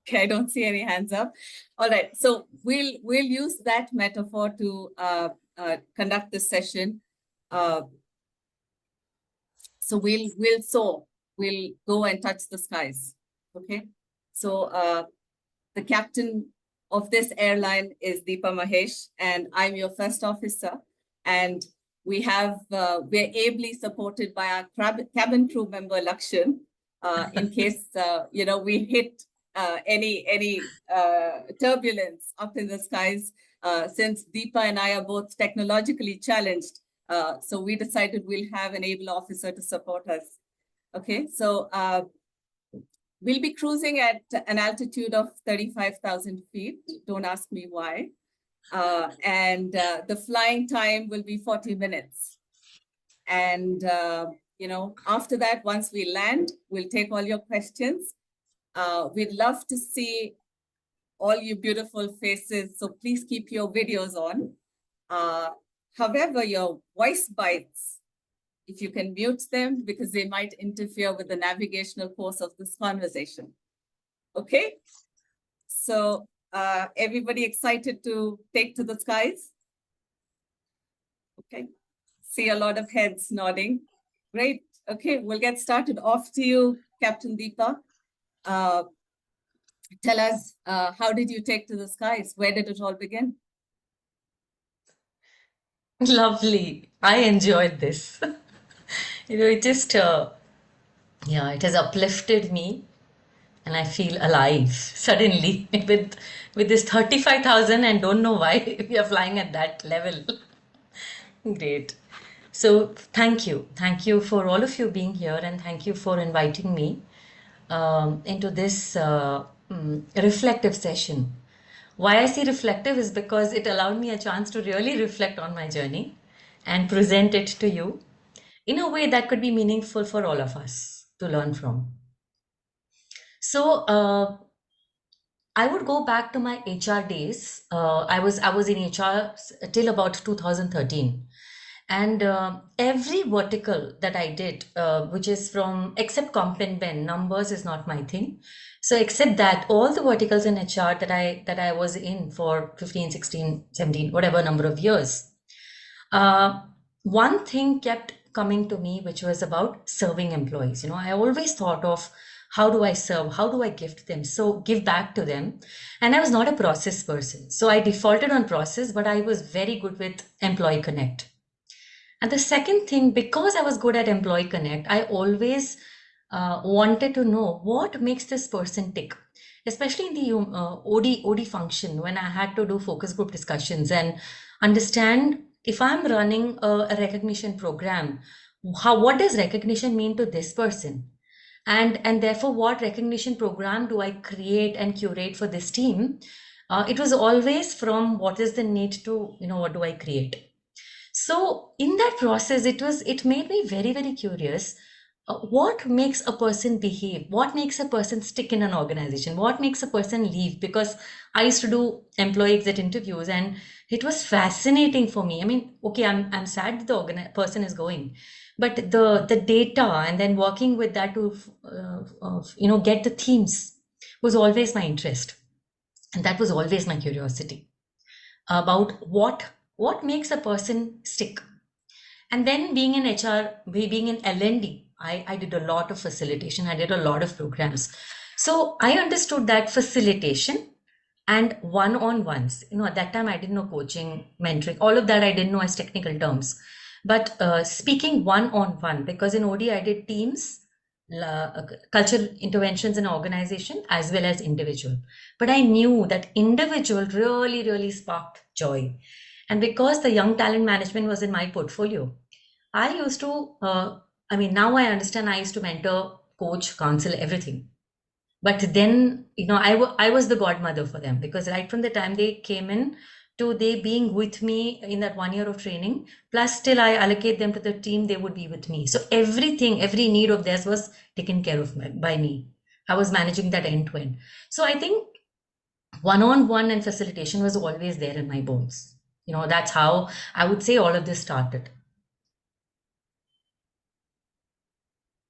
Okay, I don't see any hands up. All right, so we'll use that metaphor to conduct this session. So we'll soar. We'll go and touch the skies. Okay, so the captain of this airline is Deepa Mahesh, and I'm your first officer. And we're ably supported by our cabin crew member Lakshan, in case we hit any turbulence up in the skies. Since Deepa and I are both technologically challenged, so we decided we'll have an able officer to support us. Okay, so we'll be cruising at an altitude of 35,000 feet. Don't ask me why. And the flying time will be 40 minutes. And, after that, once we land, we'll take all your questions. We'd love to see all you beautiful faces, so please keep your videos on. However, your voice bites, if you can mute them, because they might interfere with the navigational course of this conversation. Okay? So everybody excited to take to the skies? Okay. See a lot of heads nodding. Great. Okay, we'll get started. Off to you, Captain Deepa. Tell us, how did you take to the skies? Where did it all begin? Lovely. I enjoyed this. It just, it has uplifted me, and I feel alive suddenly with this 35,000, and don't know why we are flying at that level. Great. So thank you. Thank you for all of you being here, and thank you for inviting me into this reflective session. Why I say reflective is because it allowed me a chance to really reflect on my journey and present it to you in a way that could be meaningful for all of us to learn from. So I would go back to my HR days. I was in HR till about 2013. And every vertical that I did, which is from, except comp and ben, numbers is not my thing. So except that, all the verticals in HR that I was in for 15, 16, 17, whatever number of years, one thing kept coming to me, which was about serving employees. I always thought of, how do I serve? How do I gift them? So give back to them. And I was not a process person. So I defaulted on process, but I was very good with employee connect. And the second thing, because I was good at employee connect, I always wanted to know what makes this person tick, especially in the OD function, when I had to do focus group discussions and understand, if I'm running a recognition program, what does recognition mean to this person? And therefore, what recognition program do I create and curate for this team? It was always from what is the need to, what do I create? So in that process, it made me very, very curious. What makes a person behave? What makes a person stick in an organization? What makes a person leave? Because I used to do employee exit interviews, and it was fascinating for me. I mean, okay, I'm sad that the person is going, but the data and then working with that to get the themes was always my interest, and that was always my curiosity about what makes a person stick. And then being in HR, being in L&D, I did a lot of facilitation. I did a lot of programs. So I understood that facilitation and one-on-ones, at that time I didn't know coaching, mentoring, all of that I didn't know as technical terms. But speaking one-on-one, because in OD I did teams, cultural interventions in organization, as well as individual. But I knew that individual really, really sparked joy. And because the young talent management was in my portfolio, I used to, now I understand, I used to mentor, coach, counsel, everything. But then, I was the godmother for them, because right from the time they came in to they being with me in that 1 year of training, plus till I allocate them to the team, they would be with me. So everything, every need of theirs was taken care of by me. I was managing that end to end. So I think one-on-one and facilitation was always there in my bones. That's how I would say all of this started.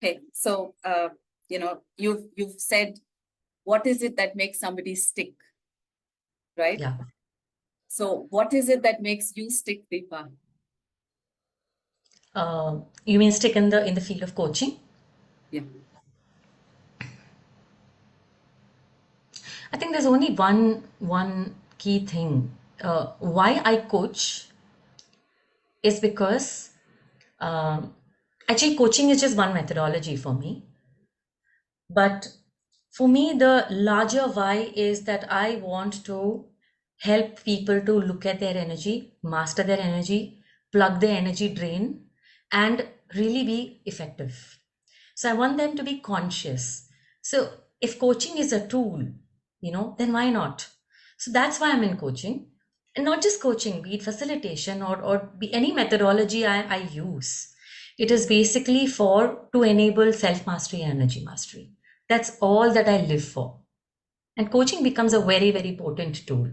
Okay, so you've said what is it that makes somebody stick, right? Yeah. So what is it that makes you stick, Deepa? You mean stick in the field of coaching? Yeah. I think there's only one key thing. Why I coach is because actually coaching is just one methodology for me. But for me, the larger why is that I want to help people to look at their energy, master their energy, plug their energy drain, and really be effective. So I want them to be conscious. So if coaching is a tool, then why not? So that's why I'm in coaching. And not just coaching, be it facilitation or be any methodology I use. It is basically for to enable self-mastery and energy mastery. That's all that I live for. And coaching becomes a very, very potent tool.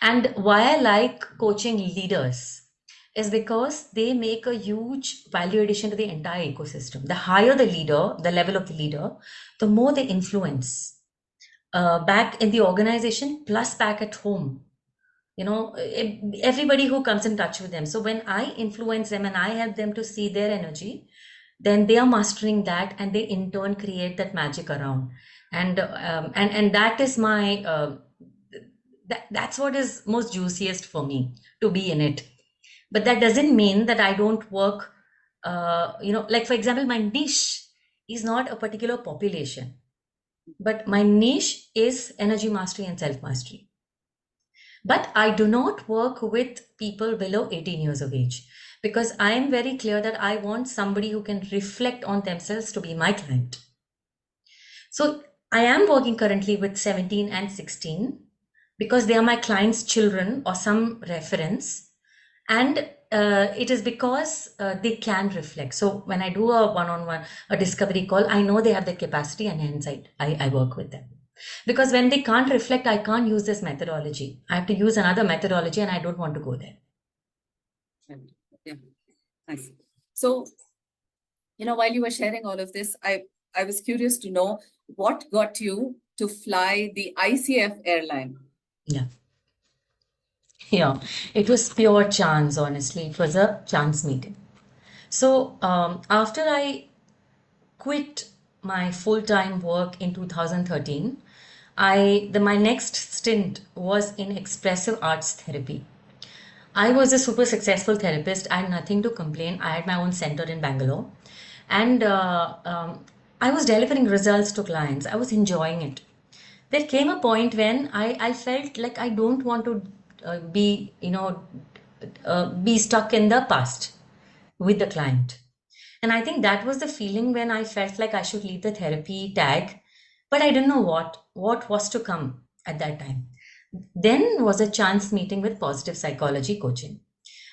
And why I like coaching leaders is because they make a huge value addition to the entire ecosystem. The higher the leader, the level of the leader, the more they influence back in the organization plus back at home. Everybody who comes in touch with them. So when I influence them and I help them to see their energy, then they are mastering that, and they in turn create that magic around. And that is my that's what is most juiciest for me to be in it. But that doesn't mean that I don't work. Like for example, my niche is not a particular population, but my niche is energy mastery and self mastery. But I do not work with people below 18 years of age, because I am very clear that I want somebody who can reflect on themselves to be my client. So I am working currently with 17 and 16 because they are my clients' children or some reference. And it is because they can reflect. So when I do a one-on-one, a discovery call, I know they have the capacity, and hence I work with them. Because when they can't reflect, I can't use this methodology. I have to use another methodology, and I don't want to go there. Yeah, nice. So, while you were sharing all of this, I was curious to know what got you to fly the ICF airline. Yeah. Yeah, it was pure chance, honestly. It was a chance meeting. So after I quit my full-time work in 2013, my next stint was in Expressive Arts Therapy. I was a super successful therapist. I had nothing to complain. I had my own center in Bangalore, and I was delivering results to clients. I was enjoying it. There came a point when I felt like I don't want to be stuck in the past with the client. And I think that was the feeling when I felt like I should leave the therapy tag, but I didn't know what was to come at that time. Then was a chance meeting with positive psychology coaching.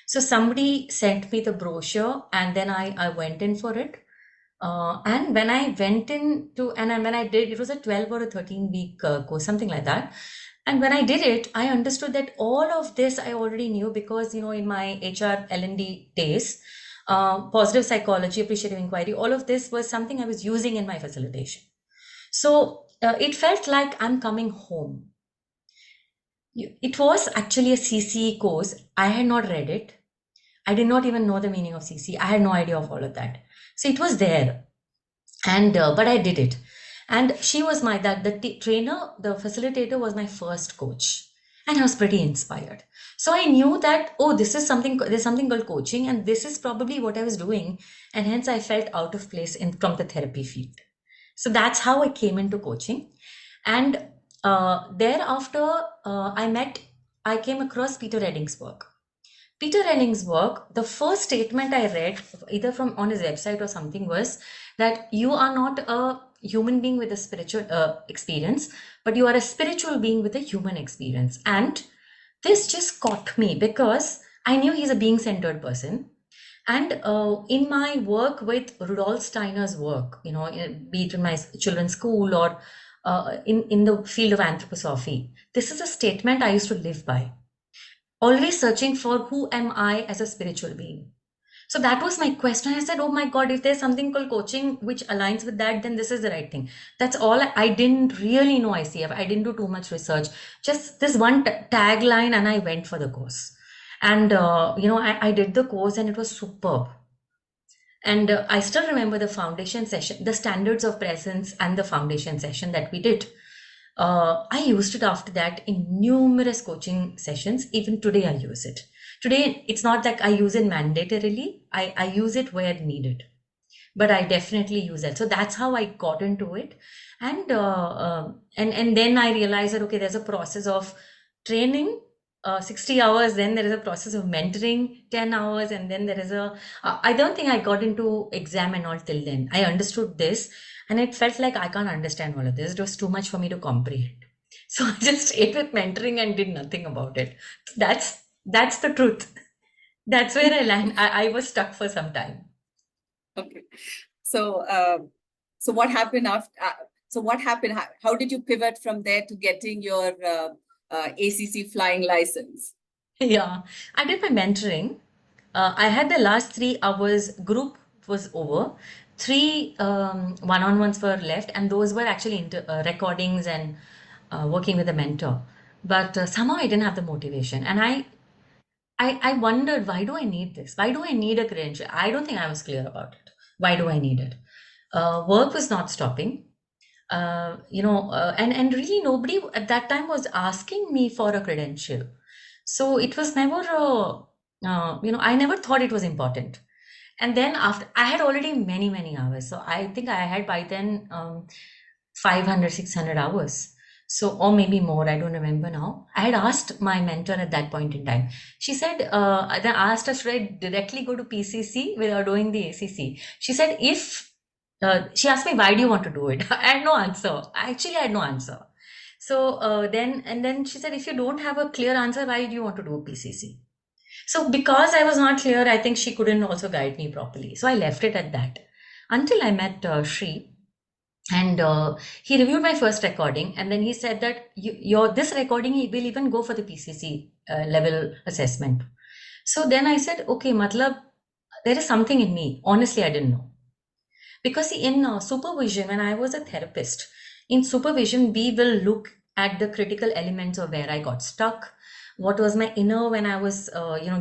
So somebody sent me the brochure, and then I went in for it. And when I went in to, and when I did, it was a 12 or a 13-week course, something like that. And when I did it, I understood that all of this I already knew because, in my HR L&D days, positive psychology, appreciative inquiry, all of this was something I was using in my facilitation. So it felt like I'm coming home. It was actually a CCE course. I had not read it. I did not even know the meaning of CCE. I had no idea of all of that. So it was there. And but I did it. And she was the trainer, the facilitator was my first coach. And I was pretty inspired. So I knew that, there's something called coaching, and this is probably what I was doing. And hence I felt out of place from the therapy field. So that's how I came into coaching. And thereafter, I came across Peter Redding's work. Peter Redding's work, the first statement I read, either from on his website or something, was that you are not a human being with a spiritual experience, but you are a spiritual being with a human experience. And this just caught me because I knew he's a being-centered person. And in my work with Rudolf Steiner's work, be it in my children's school or in the field of anthroposophy, this is a statement I used to live by. Always searching for who am I as a spiritual being. So that was my question. I said, oh my God, if there's something called coaching which aligns with that, then this is the right thing. That's all. I didn't really know ICF. I didn't do too much research. Just this one tagline, and I went for the course. And, I did the course and it was superb. And I still remember the foundation session, the standards of presence and the foundation session that we did. I used it after that in numerous coaching sessions. Even today, I use it. Today, it's not that I use it mandatorily. I use it where needed, but I definitely use it. So that's how I got into it. And then I realized that, okay, there's a process of training, 60 hours, then there is a process of mentoring, 10 hours, and then there is I don't think I got into exam and all till then. I understood this, and it felt like I can't understand all of this. It was too much for me to comprehend. So I just ate with mentoring and did nothing about it. That's the truth. That's where I land. I was stuck for some time. Okay. So, so what happened after? So what happened? How did you pivot from there to getting your ACC flying license? Yeah, I did my mentoring. I had the last 3 hours group was over. Three one-on-ones were left, and those were actually recordings and working with a mentor. But somehow I didn't have the motivation, and I wondered, why do I need this? Why do I need a credential? I don't think I was clear about it. Why do I need it? Work was not stopping. And really nobody at that time was asking me for a credential. So it was never, I never thought it was important. And then after, I had already many, many hours. So I think I had by then 500, 600 hours. So, or maybe more, I don't remember now. I had asked my mentor at that point in time. She said, I then asked her, should I directly go to PCC without doing the ACC? She said, she asked me, why do you want to do it? I had no answer. Actually, I had no answer. So then she said, if you don't have a clear answer, why do you want to do PCC? So because I was not clear, I think she couldn't also guide me properly. So I left it at that until I met Shri. And he reviewed my first recording, and then he said that your this recording he will even go for the PCC level assessment. So then I said, okay, matlab, there is something in me. Honestly, I didn't know. Because in supervision, when I was a therapist, in supervision, we will look at the critical elements of where I got stuck, what was my inner when I was,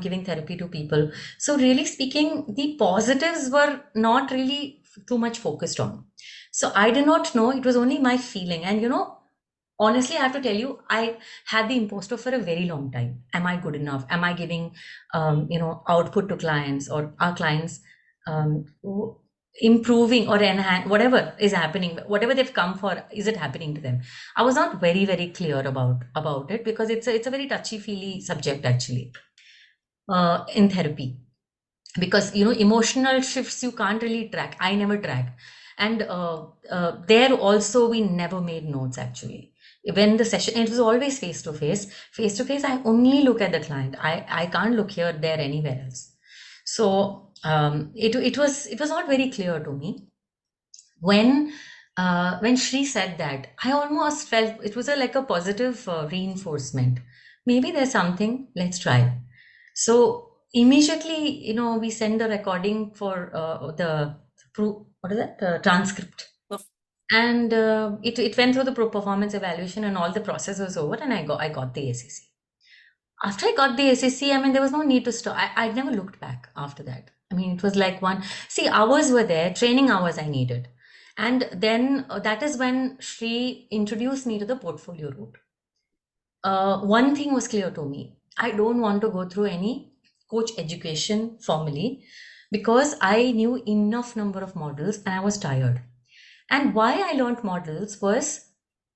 giving therapy to people. So really speaking, the positives were not really too much focused on. So I did not know, it was only my feeling. And, honestly, I have to tell you, I had the imposter for a very long time. Am I good enough? Am I giving, output to clients, or our clients improving or enhance whatever is happening, whatever they've come for, is it happening to them? I was not very, very clear about it, because it's a very touchy-feely subject actually, in therapy. Because emotional shifts you can't really track. I never tracked. And there also we never made notes actually. When the session, it was always face to face. I only look at the client. I can't look here, there, anywhere else. So it was not very clear to me. When Shri said that, I almost felt it was like a positive reinforcement. Maybe there's something, let's try. So immediately, we send the recording for the transcript. And it went through the performance evaluation, and all the process was over, and I got the ACC. After I got the ACC, I mean, there was no need to stop. I never looked back after that. I mean, it was like hours were there, training hours I needed. And then that is when Shri introduced me to the portfolio route. One thing was clear to me. I don't want to go through any coach education formally, because I knew enough number of models and I was tired. And why I learned models was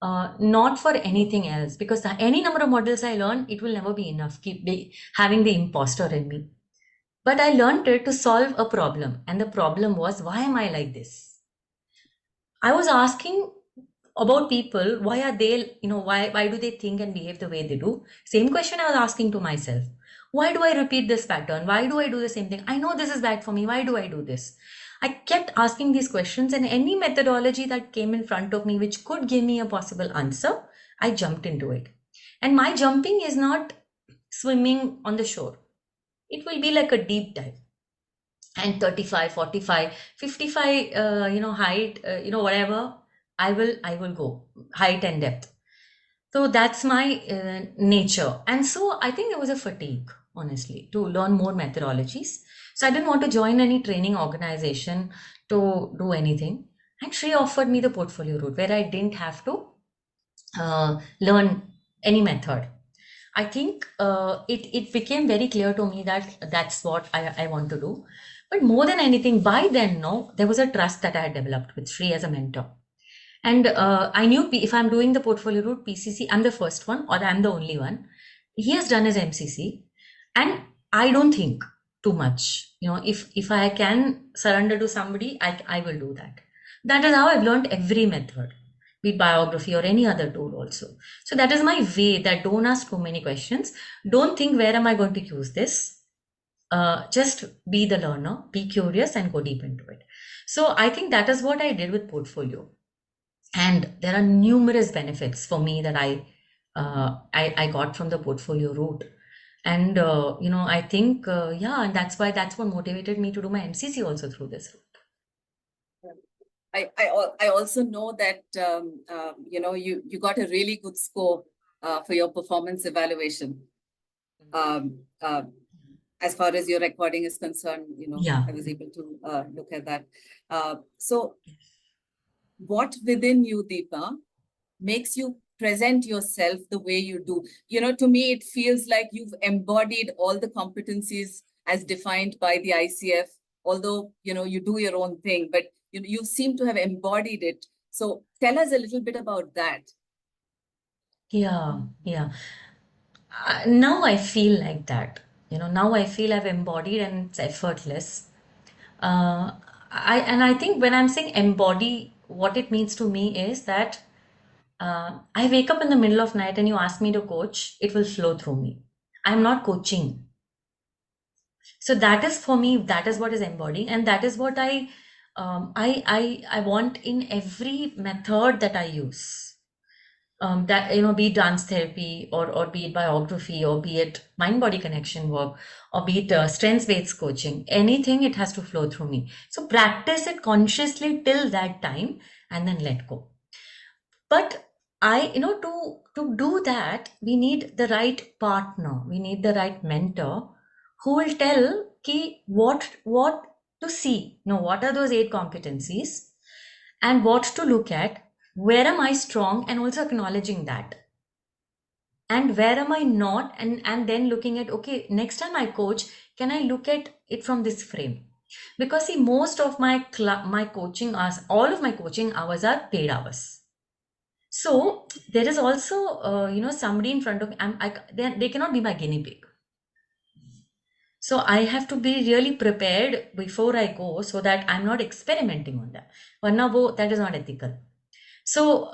not for anything else, because any number of models I learn, it will never be enough. Having the imposter in me. But I learned it to solve a problem. And the problem was, why am I like this? I was asking about people, why are they, why do they think and behave the way they do? Same question I was asking to myself. Why do I repeat this pattern? Why do I do the same thing? I know this is bad for me. Why do I do this? I kept asking these questions, and any methodology that came in front of me which could give me a possible answer, I jumped into it. And my jumping is not swimming on the shore. It will be like a deep dive. and 35, 45, 55, height, whatever, I will go height and depth. So that's my nature. And so I think there was a fatigue, honestly, to learn more methodologies. So I didn't want to join any training organization to do anything. And she offered me the portfolio route where I didn't have to learn any method. I think it became very clear to me that that's what I want to do. But more than anything, by then, no, there was a trust that I had developed with Sri as a mentor. And I knew if I'm doing the portfolio route PCC, I'm the first one or I'm the only one. He has done his MCC, and I don't think too much. If I can surrender to somebody, I will do that. That is how I've learned every method, be it biography or any other tool also. So that is my way, that don't ask too many questions. Don't think, where am I going to use this? Just be the learner, be curious and go deep into it. So I think that is what I did with portfolio. And there are numerous benefits for me that I got from the portfolio route. And I think and that's what motivated me to do my MCC also through this route. I also know that you got a really good score for your performance evaluation. As far as your recording is concerned, Yeah. I was able to look at that. So what within you, Deepa, makes you present yourself the way you do? To me, it feels like you've embodied all the competencies as defined by the ICF, although, you do your own thing, but you seem to have embodied it. So tell us a little bit about that. Yeah. Now I feel like that. Now I feel I've embodied and it's effortless. I think when I'm saying embody, what it means to me is that I wake up in the middle of night and you ask me to coach, it will flow through me. I'm not coaching. So that is, for me, that is what is embodying, and that is what I want in every method that I use. That, be it dance therapy or be it biography or be it mind body connection work or be it strengths based coaching, anything, it has to flow through me. So practice it consciously till that time and then let go. But to do that, we need the right partner, we need the right mentor who will tell ki what to see, what are those 8 competencies and what to look at, where am I strong, and also acknowledging that, and where am I not, and then looking at, okay, next time I coach, can I look at it from this frame? Because see, most of my coaching hours, all of my coaching hours are paid hours. So there is also somebody in front of me. They cannot be my guinea pig. So I have to be really prepared before I go, so that I'm not experimenting on that. That is not ethical. So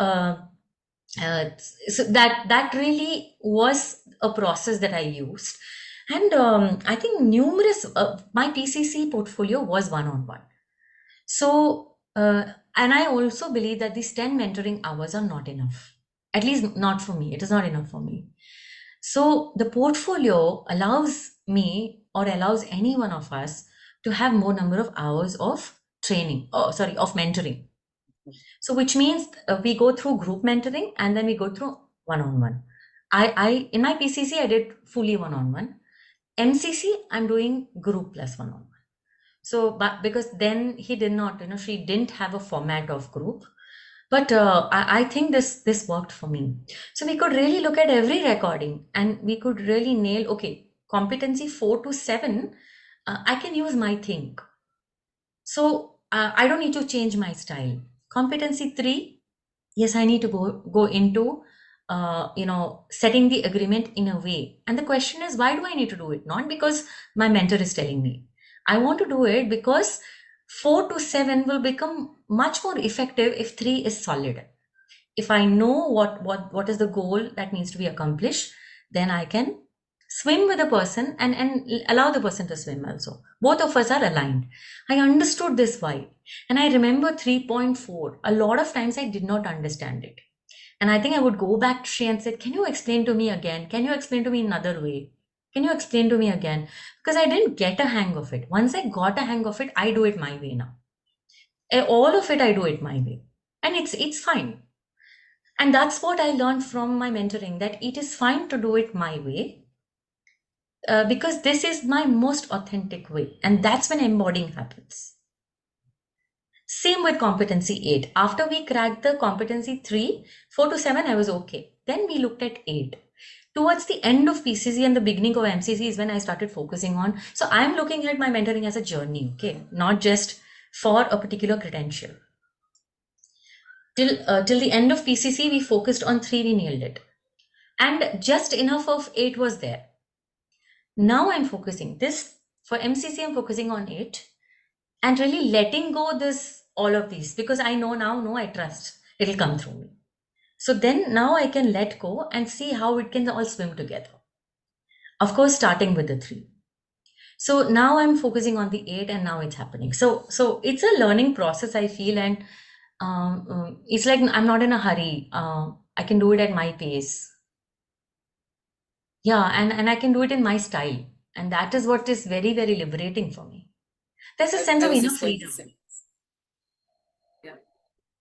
so that really was a process that I used. And I think my PCC portfolio was one-on-one. So and I also believe that these 10 mentoring hours are not enough. At least not for me. It is not enough for me. So the portfolio allows me, or allows any one of us, to have more number of hours of of mentoring. So which means we go through group mentoring and then we go through one-on-one. I in my PCC, I did fully one-on-one. MCC, I'm doing group plus one-on-one. So, but because then he did not, she didn't have a format of group. But I think this worked for me. So we could really look at every recording and we could really nail, okay, competency 4 to 7, I can use my think. So I don't need to change my style. Competency 3, yes, I need to go into setting the agreement in a way. And the question is, why do I need to do it? Not because my mentor is telling me. I want to do it because 4 to 7 will become much more effective if 3 is solid. If I know what is the goal that needs to be accomplished, then I can swim with the person and allow the person to swim also. Both of us are aligned. I understood this why. And I remember 3.4. A lot of times I did not understand it. And I think I would go back to Shri and said, can you explain to me again? Can you explain to me another way? Can you explain to me again? Because I didn't get a hang of it. Once I got a hang of it, I do it my way now. All of it, I do it my way. And it's fine. And that's what I learned from my mentoring, that it is fine to do it my way, because this is my most authentic way. And that's when embodying happens. Same with competency 8. After we cracked the competency 3, 4 to 7, I was okay. Then we looked at 8. Towards the end of PCC and the beginning of MCC is when I started focusing on. So I'm looking at my mentoring as a journey, okay, not just for a particular credential. Till the end of PCC, we focused on 3, we nailed it. And just enough of 8 was there. Now I'm focusing this for MCC, I'm focusing on 8 and really letting go all of these, because I know now, no, I trust it'll come through me. So then now I can let go and see how it can all swim together. Of course, starting with the 3. So now I'm focusing on the 8 and now it's happening. So it's a learning process, I feel. And it's like I'm not in a hurry. I can do it at my pace. Yeah, and I can do it in my style. And that is what is very, very liberating for me. There's a sense I of was inner just going to freedom. say. Yeah,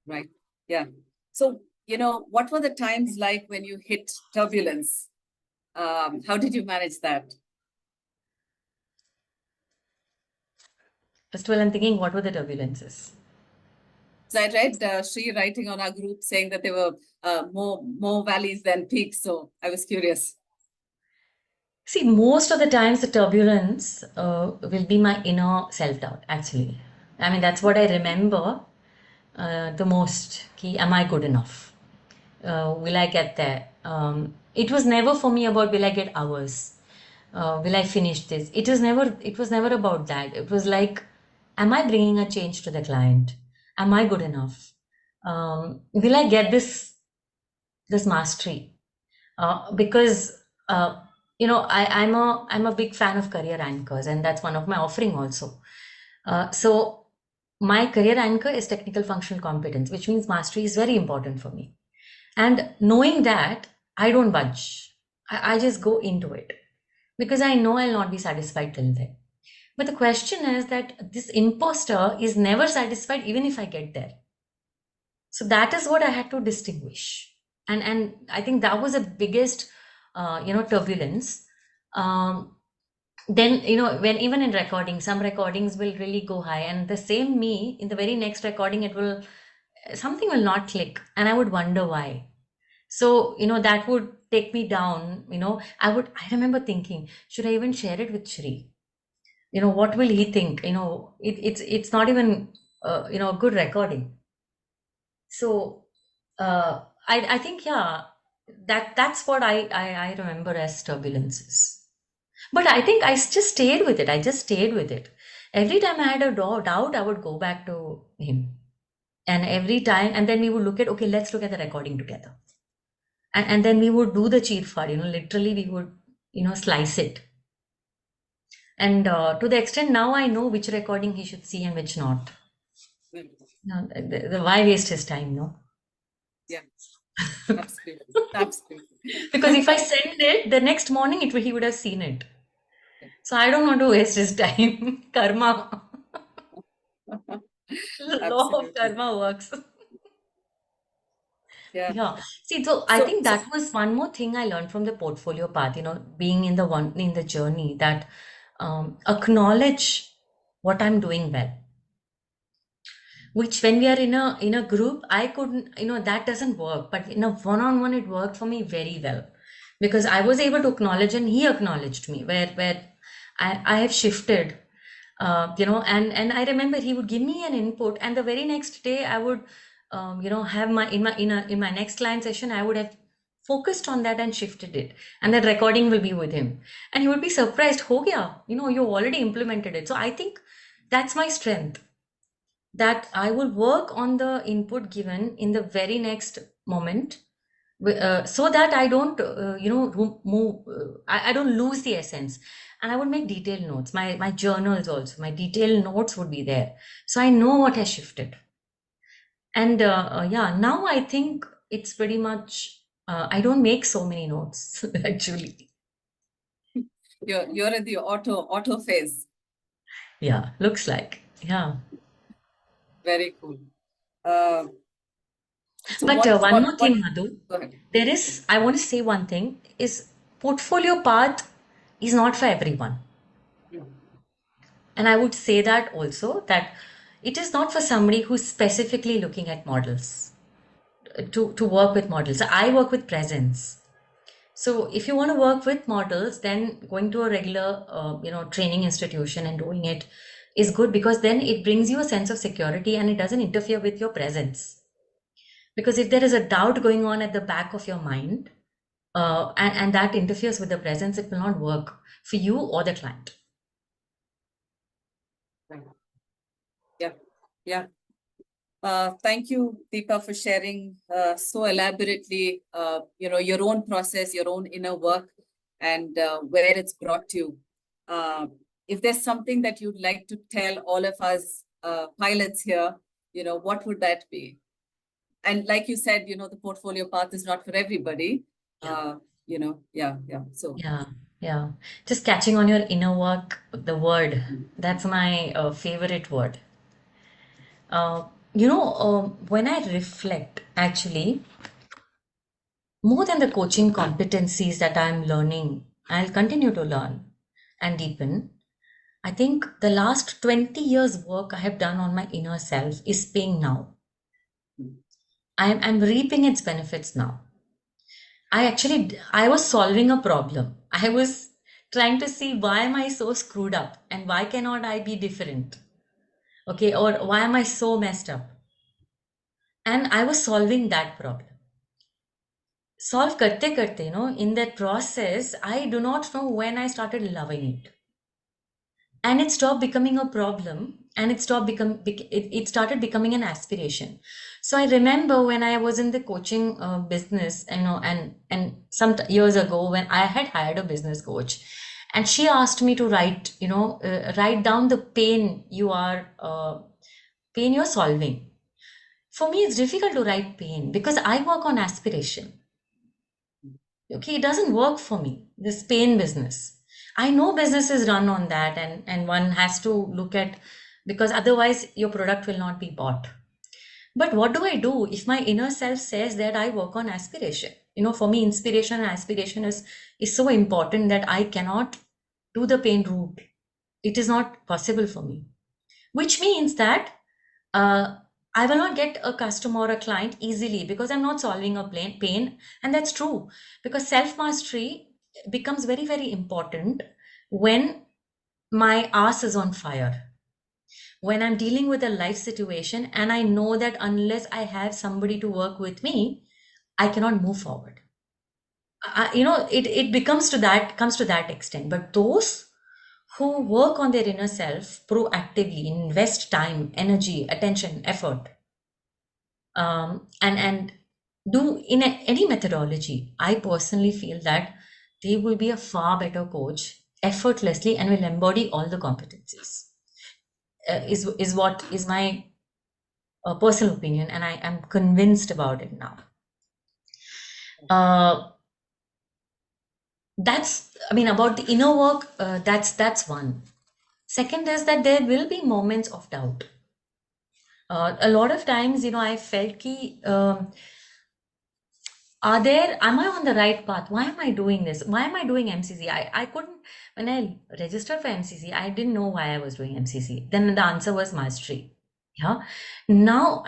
right. Yeah. So, what were the times like when you hit turbulence? How did you manage that? First of all, I'm thinking, what were the turbulences? So I read Sri writing on our group saying that there were more valleys than peaks. So I was curious. See, most of the times the turbulence will be my inner self-doubt, actually. I mean, that's what I remember the most. Am I good enough? Will I get there? It was never for me about will I get hours? Will I finish this? It was never about that. It was like, am I bringing a change to the client? Am I good enough? Will I get this mastery? Because I'm a big fan of career anchors, and that's one of my offering also. So my career anchor is technical functional competence, which means mastery is very important for me. And knowing that, I don't budge. I just go into it because I know I'll not be satisfied till then. But the question is that this imposter is never satisfied even if I get there. So that is what I had to distinguish. And I think that was the biggest turbulence. Then when even in recording, some recordings will really go high, and the same me in the very next recording, something will not click, and I would wonder why. So that would take me down. I remember thinking, should I even share it with Shri? What will he think? It's not even a good recording. So I think, yeah, that's what I remember as turbulences. But I think I just stayed with it. I just stayed with it. Every time I had a doubt, I would go back to him. And every time, and then we would look at, okay, let's look at the recording together. And then we would do the cheer fad, literally we would, slice it. And to the extent now I know which recording he should see and which not. No, why waste his time, no? Yeah, absolutely. Absolutely. Because if I send it, the next morning he would have seen it. So I don't want to waste his time. Karma. Law of karma works. Yeah. See, so I think that was one more thing I learned from the portfolio path, being in the journey, that acknowledge what I'm doing well. Which when we are in a group, I couldn't, that doesn't work. But in a one-on-one, it worked for me very well. Because I was able to acknowledge and he acknowledged me where I have shifted. And I remember he would give me an input, and the very next day I would have in my next client session, I would have focused on that and shifted it, and that recording will be with him, and he would be surprised, ho gaya, you already implemented it. So I think that's my strength, that I will work on the input given in the very next moment, so that I don't move, I don't lose the essence. And I would make detailed notes, my journals also, my detailed notes would be there, so I know what has shifted. And yeah, now I think it's pretty much I don't make so many notes actually. You're in the auto phase. Yeah, looks like. Yeah. Very cool. Uh, so But one more what? thing, Madhu, Go ahead. I want to say one thing is portfolio path is not for everyone. And I would say that also that it is not for somebody who's specifically looking at models to work with models. I work with presence. So if you want to work with models, then going to a regular, training institution and doing it is good because then it brings you a sense of security and it doesn't interfere with your presence. Because if there is a doubt going on at the back of your mind, and that interferes with the presence, it will not work for you or the client. Right. Yeah. Yeah. Thank you, Deepa, for sharing so elaborately, your own process, your own inner work, and where it's brought you. If there's something that you'd like to tell all of us pilots here, what would that be? And like you said, the portfolio path is not for everybody. Yeah. Yeah. So Yeah. Just catching on your inner work, the word, that's my favorite word. Uh, when I reflect, actually, more than the coaching competencies that I'm learning, I'll continue to learn and deepen. I think the last 20 years work I have done on my inner self is paying now. I'm reaping its benefits now. I was solving a problem. I was trying to see why am I so screwed up and why cannot I be different? Okay, or why am I so messed up? And I was solving that problem. Solve karte karte, in that process, I do not know when I started loving it. And it stopped becoming a problem and it started becoming an aspiration. So I remember when I was in the coaching business, and some years ago when I had hired a business coach, and she asked me to write down the pain you're solving. For me, it's difficult to write pain because I work on aspiration. Okay, it doesn't work for me, this pain business. I know businesses run on that, and one has to look at, because otherwise your product will not be bought. But what do I do if my inner self says that I work on aspiration? For me, inspiration and aspiration is so important that I cannot do the pain route. It is not possible for me, which means that uh, I will not get a customer or a client easily because I'm not solving a pain. And that's true, because self mastery becomes very, very important when my ass is on fire, when I'm dealing with a life situation and I know that unless I have somebody to work with me, I cannot move forward. It comes to that extent. But those who work on their inner self proactively, invest time, energy, attention, effort, and do in any methodology, I personally feel that they will be a far better coach effortlessly and will embody all the competencies. Is what is my personal opinion, and I am convinced about it now. Uh, about the inner work. That's one. Second is that there will be moments of doubt. A lot of times, I felt ki, am I on the right path? Why am I doing this? Why am I doing MCC? I couldn't, when I registered for MCC, I didn't know why I was doing MCC. Then the answer was mastery. Yeah. Now,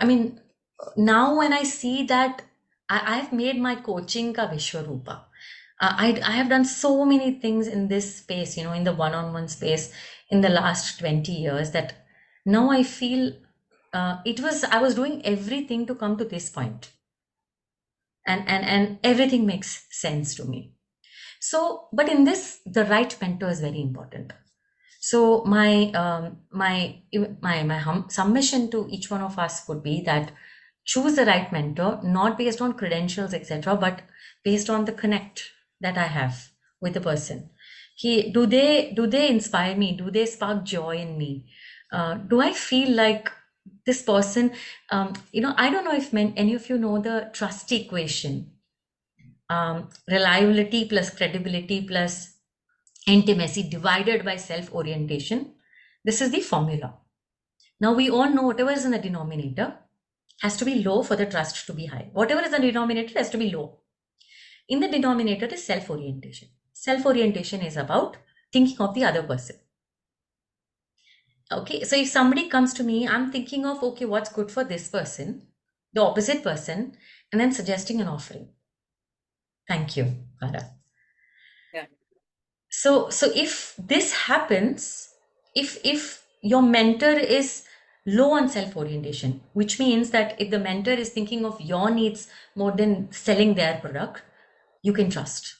now when I see that I've made my coaching ka Vishwarupa. I have done so many things in this space, in the one-on-one space in the last 20 years, that now I feel I was doing everything to come to this point, and everything makes sense to me. So, but in this, the right mentor is very important. So my submission to each one of us would be that choose the right mentor, not based on credentials, etc., but based on the connect that I have with the person. Do they inspire me? Do they spark joy in me? Do I feel like this person? I don't know if any of you know the trust equation. Reliability plus credibility plus intimacy divided by self-orientation. This is the formula. Now we all know whatever is in the denominator has to be low for the trust to be high. Whatever is the denominator has to be low. In the denominator is self-orientation. Self-orientation is about thinking of the other person. Okay, so if somebody comes to me, I'm thinking of, okay, what's good for this person, the opposite person, and then suggesting an offering. Thank you, Farah. Yeah. So if this happens, if your mentor is low on self-orientation, which means that if the mentor is thinking of your needs more than selling their product, you can trust.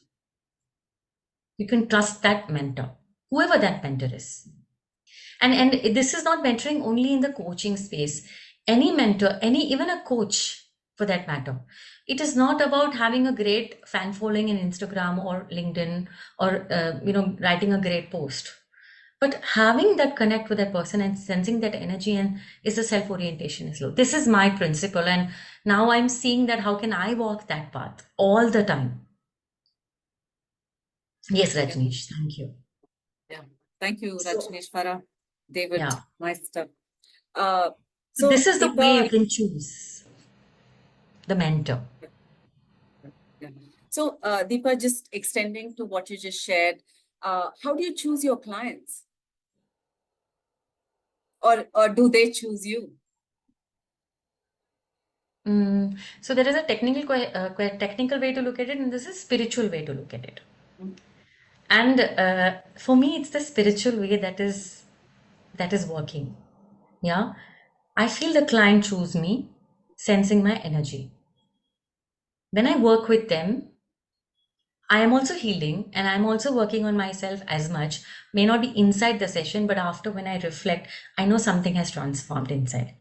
You can trust that mentor, whoever that mentor is. And this is not mentoring only in the coaching space. Any mentor, even a coach for that matter. It is not about having a great fan following in Instagram or LinkedIn or writing a great post. But having that connect with that person and sensing that energy and is the self-orientation is low. This is my principle. And now I'm seeing that how can I walk that path all the time? Yes, Rajneesh, thank you. Yeah. Thank you, Rajneesh, Farah, David, Yeah. my stuff. So this is the way you Deepa, can choose the mentor. yeah. So Deepa, just extending to what you just shared, how do you choose your clients? Or do they choose you? So there is a technical way to look at it, and this is spiritual way to look at it. And for me, it's the spiritual way that is working. Yeah, I feel the client choose me, sensing my energy. When I work with them, I am also healing and I'm also working on myself as much. May not be inside the session, but after when I reflect, I know something has transformed inside.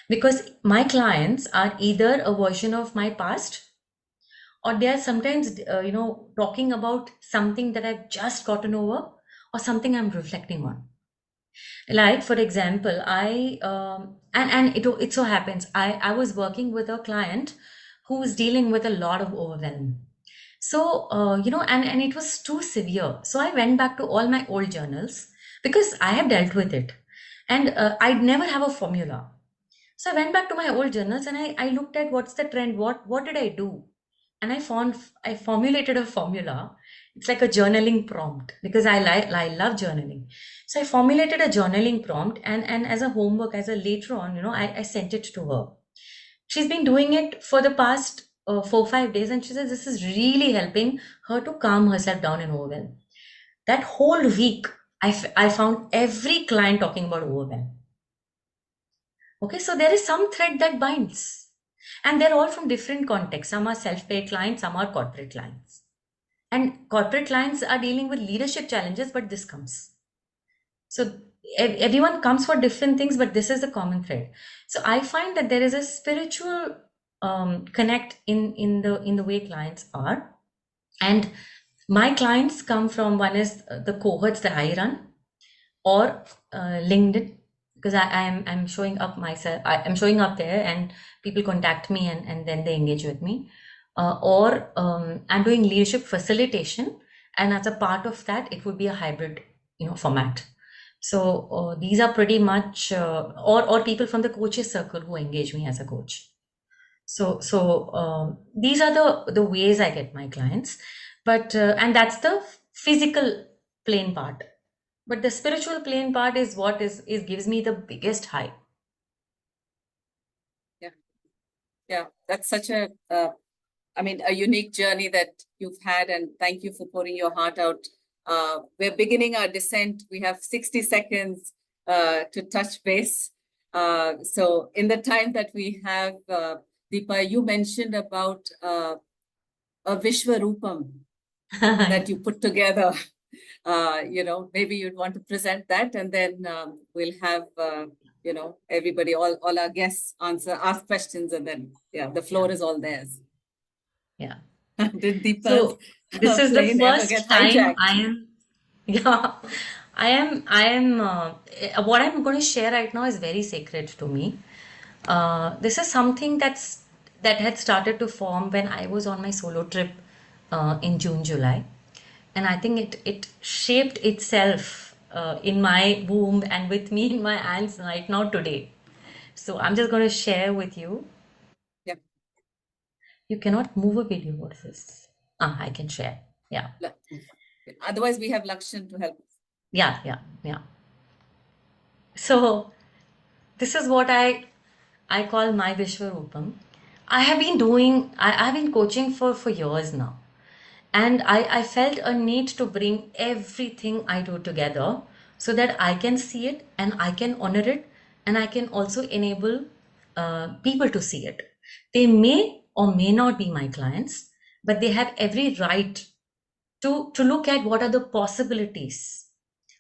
Because my clients are either a version of my past or they are sometimes, talking about something that I've just gotten over or something I'm reflecting on. Like, for example, it so happens, I was working with a client who was dealing with a lot of overwhelm. So, and it was too severe. So I went back to all my old journals because I have dealt with it. And I'd never have a formula. So I went back to my old journals and I looked at what's the trend, what did I do? And I formulated a formula. It's like a journaling prompt because I love journaling. So I formulated a journaling prompt and as a homework, as a later on, I sent it to her. She's been doing it for the past 4 5 days, and she says this is really helping her to calm herself down and overwhelm. That whole week, I found every client talking about overwhelm. Okay, so there is some thread that binds, and they're all from different contexts. Some are self-paid clients, some are corporate clients, and corporate clients are dealing with leadership challenges. But this comes. So everyone comes for different things, but this is the common thread. So I find that there is a spiritual connect in the way clients are, and my clients come from one is the cohorts that I run or LinkedIn because I'm showing up myself. I'm showing up there, and people contact me and then they engage with me, or I'm doing leadership facilitation, and as a part of that, it would be a hybrid format. So these are pretty much or people from the coaches circle who engage me as a coach. So these are the ways I get my clients, but and that's the physical plane part. But the spiritual plane part is what is gives me the biggest high. Yeah, that's such a a unique journey that you've had, and thank you for pouring your heart out. We're beginning our descent. We have 60 seconds to touch base. So in the time that we have, Deepa, you mentioned about a Vishwarupam that you put together. Maybe you'd want to present that, and then we'll have everybody, all our guests ask questions, and then the floor is all theirs. Yeah. Did Deepa's So this is the plane ever first get time hijacked? I am, yeah, I am, what I'm going to share right now is very sacred to me. This is something that had started to form when I was on my solo trip in June, July. and I think it shaped itself in my womb and with me in my hands right now today. So I'm just going to share with you. Yeah. You cannot move a video. What is this? I can share. Yeah. Otherwise, we have Lakshan to help us. Yeah. So this is what I call my Vishwarupam. I've been coaching for years now. And I felt a need to bring everything I do together so that I can see it and I can honor it and I can also enable people to see it. They may or may not be my clients, but they have every right to look at what are the possibilities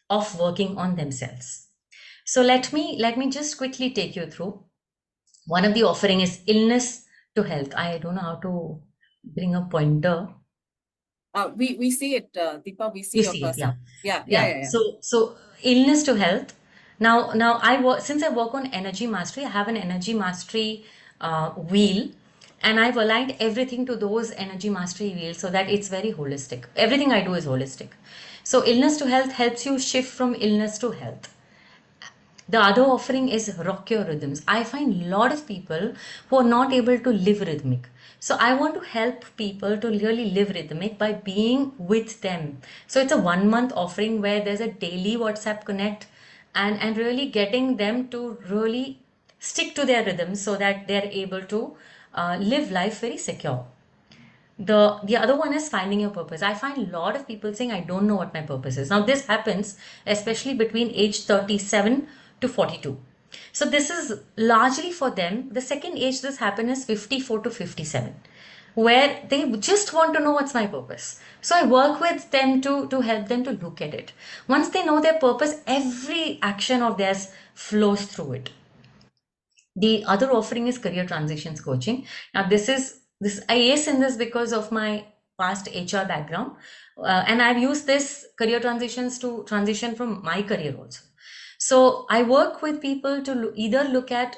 of working on themselves. So let me just quickly take you through. One of the offering is illness to health. I don't know how to bring a pointer. We see it, Deepa. We see You your see it, cursor. yeah. Yeah. So illness to health. Now I work, since I work on energy mastery, I have an energy mastery wheel, and I've aligned everything to those energy mastery wheels so that it's very holistic. Everything I do is holistic. So illness to health helps you shift from illness to health. The other offering is rock your rhythms. I find a lot of people who are not able to live rhythmic. So I want to help people to really live rhythmic by being with them. So it's a 1 month offering where there's a daily WhatsApp connect, and really getting them to really stick to their rhythms so that they're able to live life very secure. The other one is finding your purpose. I find a lot of people saying I don't know what my purpose is. Now this happens especially between age 37 to 42. So this is largely for them. The second age this happens is 54 to 57, where they just want to know what's my purpose. So I work with them to help them to look at it. Once they know their purpose, every action of theirs flows through it. The other offering is career transitions coaching. Now this I ace in this because of my past HR background, and I've used this career transitions to transition from my career also. So I work with people to either look at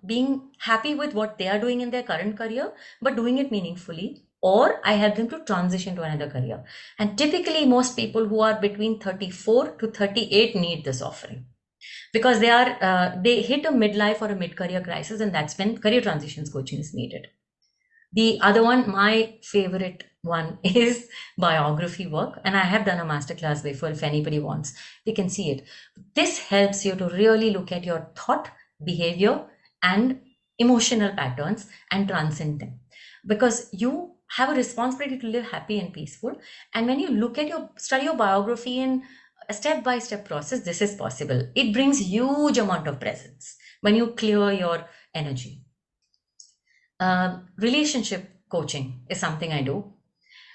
being happy with what they are doing in their current career, but doing it meaningfully, or I help them to transition to another career. And typically, most people who are between 34 to 38 need this offering because they hit a midlife or a mid-career crisis, and that's when career transitions coaching is needed. The other one, my favorite one, is biography work, and I have done a masterclass before. If anybody wants, they can see it. This helps you to really look at your thought, behavior, and emotional patterns and transcend them, because you have a responsibility to live happy and peaceful. And when you look at your study your biography in a step-by-step process, this is possible. It brings huge amount of presence when you clear your energy. Relationship coaching is something I do.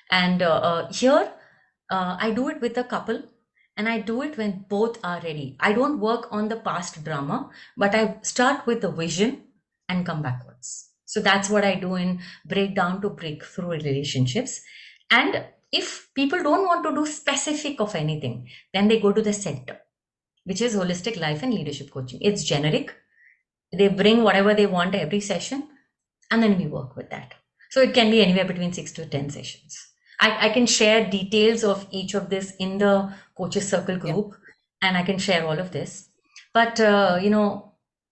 And here I do it with a couple, and I do it when both are ready. I don't work on the past drama, but I start with the vision and come backwards. So that's what I do in breakdown to breakthrough relationships. And if people don't want to do specific of anything, then they go to the center, which is holistic life and leadership coaching. It's generic. They bring whatever they want every session, and then we work with that. So it can be anywhere between 6 to 10 sessions. I can share details of each of this in the coaches circle group, and I can share all of this. But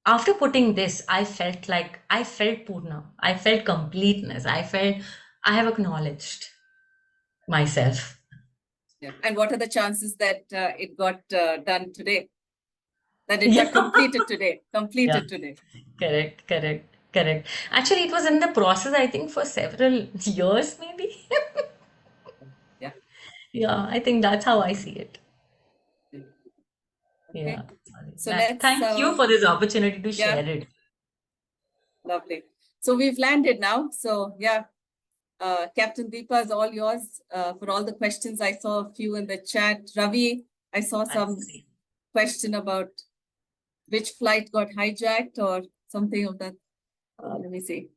after putting this, I felt Purna. I felt completeness. I felt I have acknowledged myself. Yeah. And what are the chances that it got done today? That it got completed today. Today. Correct. Actually, it was in the process, I think, for several years, maybe. Yeah. Yeah, I think that's how I see it. Okay. Yeah. So let's Thank you for this opportunity to share it. Lovely. So we've landed now. So yeah, Captain Deepa is all yours for all the questions. I saw a few in the chat. Ravi, I saw some question about which flight got hijacked or something of that. Let me see.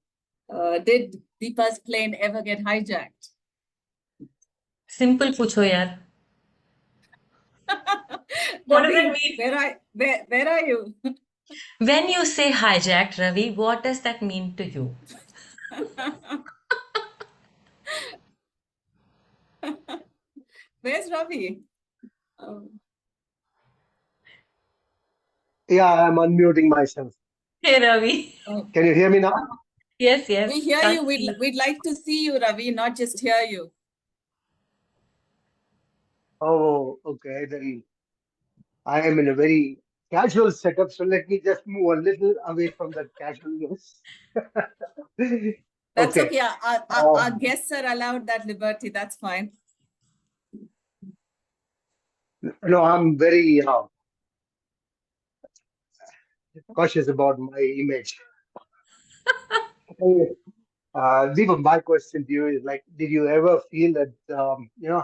Did Deepa's plane ever get hijacked? Simple pucho yaar. What does it mean? Where are you? When you say hijacked, Ravi, what does that mean to you? Where's Ravi? Yeah, I'm unmuting myself. Hey, Ravi. Can you hear me now? Yes, yes. We hear Can't you. see. We'd like to see you, Ravi, not just hear you. Oh, okay. Then I am in a very casual setup, so let me just move a little away from that casualness. That's Okay. okay. Our guests are allowed that liberty. That's fine. No, I'm very cautious about my image. Deepa, my question to you is like, did you ever feel that,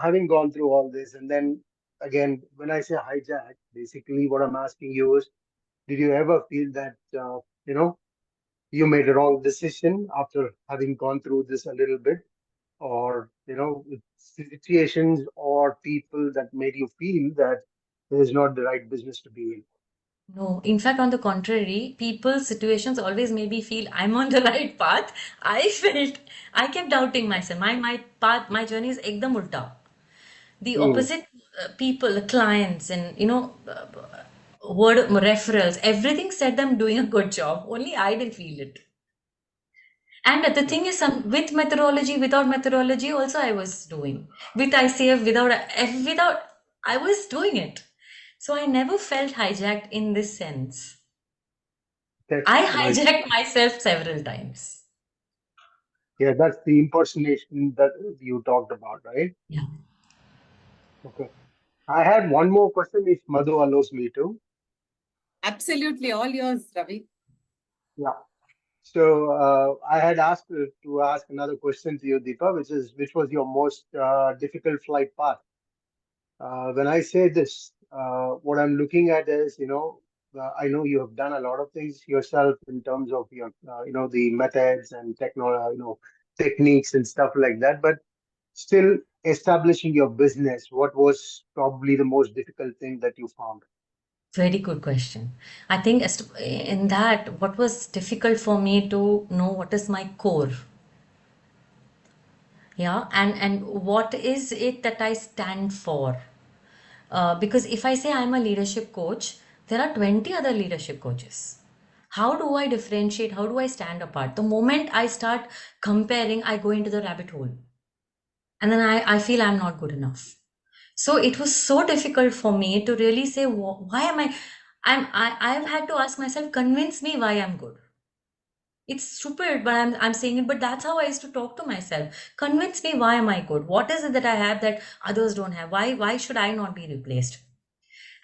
having gone through all this, and then again, when I say hijack, basically what I'm asking you is, did you ever feel that, you made a wrong decision after having gone through this a little bit, or, with situations or people that made you feel that this is not the right business to be in? No, in fact, on the contrary, people's situations always made me feel I'm on the right path. I kept doubting myself. My path, my journey is ekdam ulta. The Hmm. opposite people, the clients, and word referrals, everything said I'm doing a good job. Only I didn't feel it. And the thing is, with methodology, without methodology, also I was doing. With ICF, without, I was doing it. So I never felt hijacked in this sense. That's I nice. hijacked myself several times. Yeah, that's the impersonation that you talked about, right? Yeah. Okay. I had one more question if Madhu allows me to. Absolutely. All yours, Ravi. Yeah. So I had asked to ask another question to you, Deepa, which was your most difficult flight path? When I say this, what I'm looking at is, I know you have done a lot of things yourself in terms of your, the methods and techniques and stuff like that. But still establishing your business, what was probably the most difficult thing that you found? Very good question. I think in that, what was difficult for me to know what is my core. Yeah, and what is it that I stand for? Because if I say I'm a leadership coach, there are 20 other leadership coaches. How do I differentiate? How do I stand apart? The moment I start comparing, I go into the rabbit hole. And then I feel I'm not good enough. So it was so difficult for me to really say, why am I've had to ask myself, convince me why I'm good. It's stupid, but I'm saying it, but that's how I used to talk to myself. Convince me why am I good? What is it that I have that others don't have? Why should I not be replaced?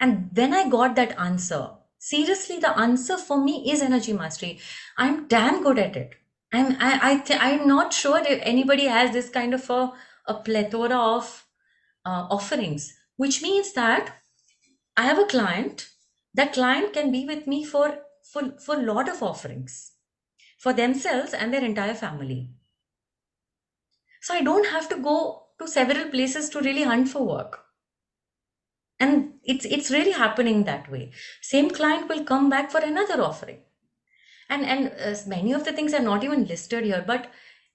And then I got that answer. Seriously, the answer for me is energy mastery. I'm damn good at it. I'm not sure if anybody has this kind of a plethora of offerings, which means that I have a client. That client can be with me for a lot of offerings for themselves and their entire family. So I don't have to go to several places to really hunt for work. And it's really happening that way. Same client will come back for another offering. And many of the things are not even listed here, but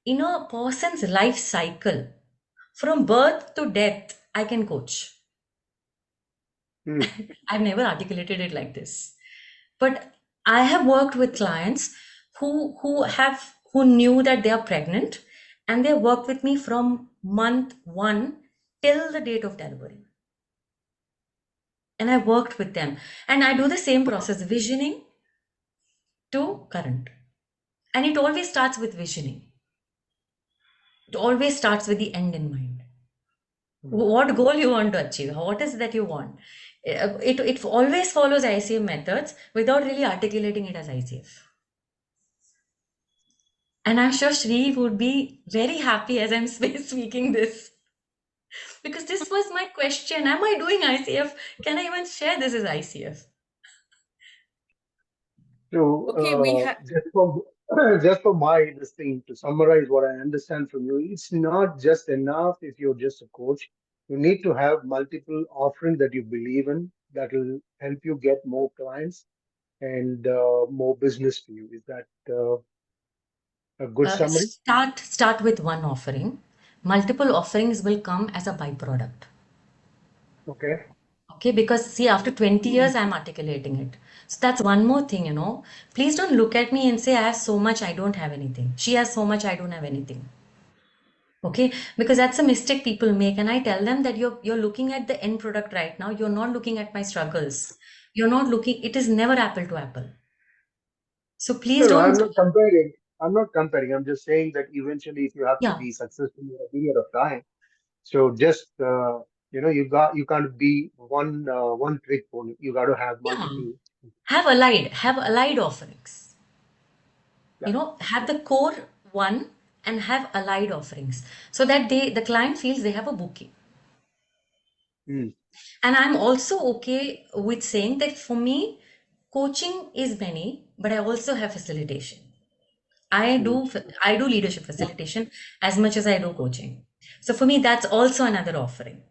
in a person's life cycle, from birth to death, I can coach. Hmm. I've never articulated it like this. But I have worked with clients who knew that they are pregnant, and they worked with me from month one till the date of delivery. And I worked with them. And I do the same process, visioning to current. And it always starts with visioning. It always starts with the end in mind. What goal you want to achieve? What is it that you want? It always follows ICF methods without really articulating it as ICF. And I'm sure Shri would be very happy as I'm speaking this. Because this was my question. Am I doing ICF? Can I even share this as ICF? So, Okay, we have. just for my this thing to summarize what I understand from you, it's not just enough if you're just a coach. You need to have multiple offerings that you believe in that will help you get more clients and more business for you. Is that a good summary? Start with one offering. Multiple offerings will come as a byproduct. Okay. Okay, because see, after 20 years, I'm articulating it. So that's one more thing, Please don't look at me and say, I have so much, I don't have anything. She has so much, I don't have anything. Okay, because that's a mistake people make. And I tell them that you're looking at the end product right now. You're not looking at my struggles. You're not looking, it is never apple to apple. So please No, no, don't, I'm not comparing. I'm not comparing. I'm just saying that eventually, if you have to yeah, be successful in a period of time, so just you can't be one trick pony. You got to have yeah. multiple. Have allied offerings. Yeah. Have the core one and have allied offerings so that the client feels they have a bouquet. Mm, And I'm also okay with saying that for me, coaching is many, but I also have facilitation. I mm. do I do leadership facilitation as much as I do coaching. So for me, that's also another offering,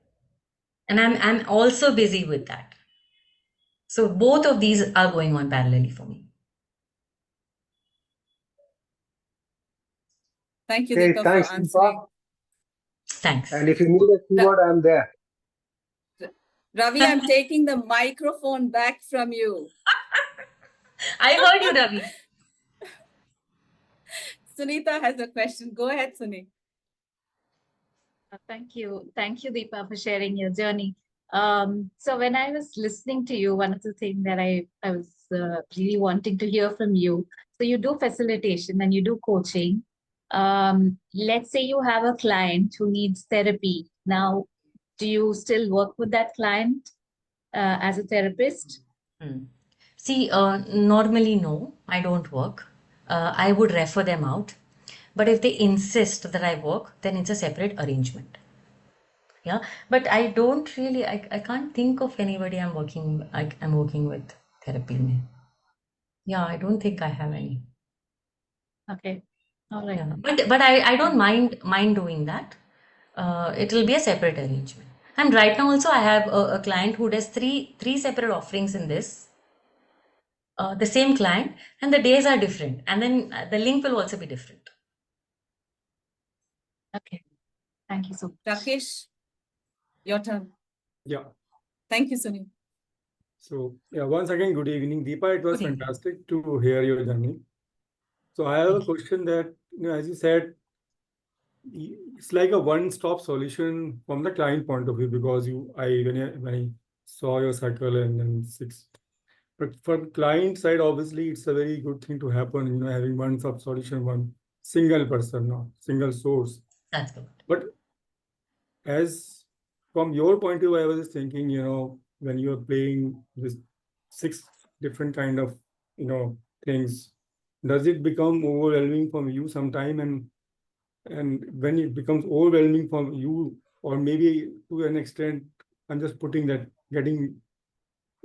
and I'm also busy with that. So both of these are going on parallelly for me. Thank you, Okay. Deepa, for Thanks, answering. Deepa. Thanks. And if you need a Ra- keyword, I'm there. Ravi, I'm taking the microphone back from you. I heard you, Ravi. Sunita has a question. Go ahead, Suni. Thank you. Thank you, Deepa, for sharing your journey. So when I was listening to you, one of the things that I was really wanting to hear from you. So you do facilitation and you do coaching. Let's say you have a client who needs therapy. Now, do you still work with that client as a therapist? Hmm. See, normally, no, I don't work. I would refer them out. But if they insist that I work, then it's a separate arrangement. Yeah. But I don't really, I can't think of anybody I'm working with therapy. Mein. Yeah, I don't think I have any. Okay. All right. Yeah. But I don't mind doing that. It will be a separate arrangement. And right now also I have a client who does three separate offerings in this. The same client, and the days are different, and then the link will also be different. Okay. Thank you so much. Rakesh, your turn. Yeah. Thank you, Suni. So yeah, once again, good evening, Deepa. It was Good evening. fantastic to hear your journey. So I have a Thank you. question that, as you said, it's like a one-stop solution from the client point of view because when I saw your circle and then six, but from client side, obviously, it's a very good thing to happen. Having one-stop solution, one single person, no single source. That's good. But as from your point of view, I was just thinking, when you're playing with 6 different kind of, things, does it become overwhelming for you sometime? And when it becomes overwhelming for you, or maybe to an extent, I'm just putting that getting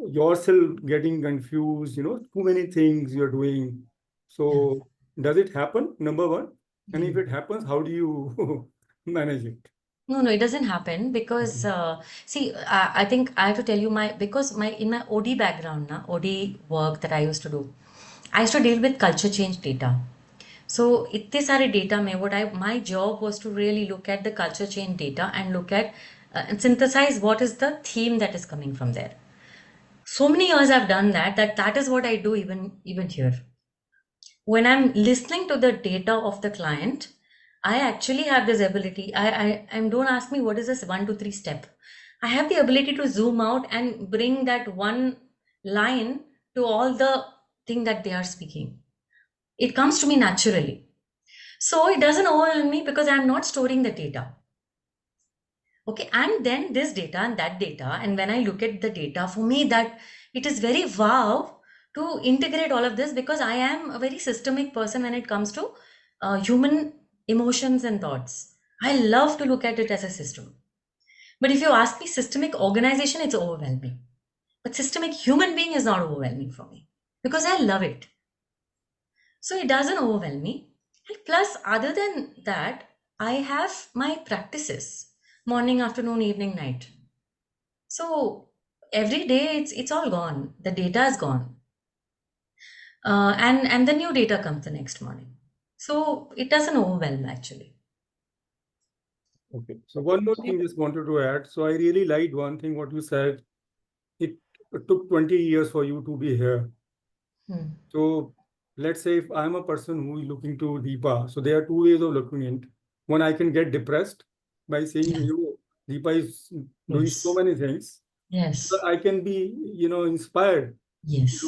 yourself getting confused, too many things you're doing. So does it happen? Number one. And if it happens, how do you manage it? No, it doesn't happen because see, I think I have to tell you because in my OD background, OD work that I used to do, I used to deal with culture change data. So इतने सारे data में my job was to really look at the culture change data and look at and synthesize what is the theme that is coming from there. So many years I've done that is what I do even here. When I'm listening to the data of the client, I actually have this ability. I don't ask me what is this 1, 2, 3 step. I have the ability to zoom out and bring that one line to all the thing that they are speaking. It comes to me naturally. So it doesn't overwhelm me because I'm not storing the data. Okay, and then this data and that data, and when I look at the data, for me that it is very wow to integrate all of this because I am a very systemic person when it comes to human emotions and thoughts. I love to look at it as a system. But if you ask me systemic organization, it's overwhelming. But systemic human being is not overwhelming for me because I love it. So it doesn't overwhelm me. And plus, other than that, I have my practices morning, afternoon, evening, night. So every day it's all gone. The data is gone. And the new data comes the next morning. So it doesn't overwhelm actually. Okay. So one more thing just wanted to add. So I really liked one thing what you said. It took 20 years for you to be here. Hmm. So let's say if I'm a person who is looking to Deepa, so there are two ways of looking at it. One, I can get depressed by saying, Yeah. Deepa is doing so Yes. many things. Yes. But I can be, inspired. Yes.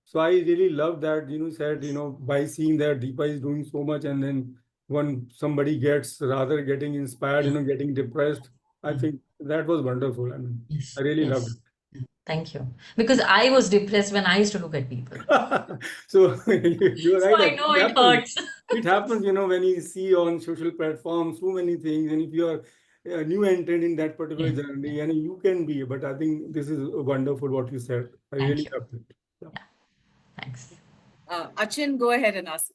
So I really love that, said, by seeing that Deepa is doing so much, and then when somebody gets rather getting inspired, getting depressed, I Yeah. think that was wonderful. I mean, Yes. I really loved Yes. Yeah. Thank you. Because I was depressed when I used to look at people. it. So you're So right. I know It it happens. hurts. It happens, when you see on social platforms so many things, and if you are a new entrant in that particular Yeah. journey, and you can be, but I think this is wonderful what you said. I Thank really you. loved it. Yeah. Yeah. Thanks. Achin, go ahead and ask.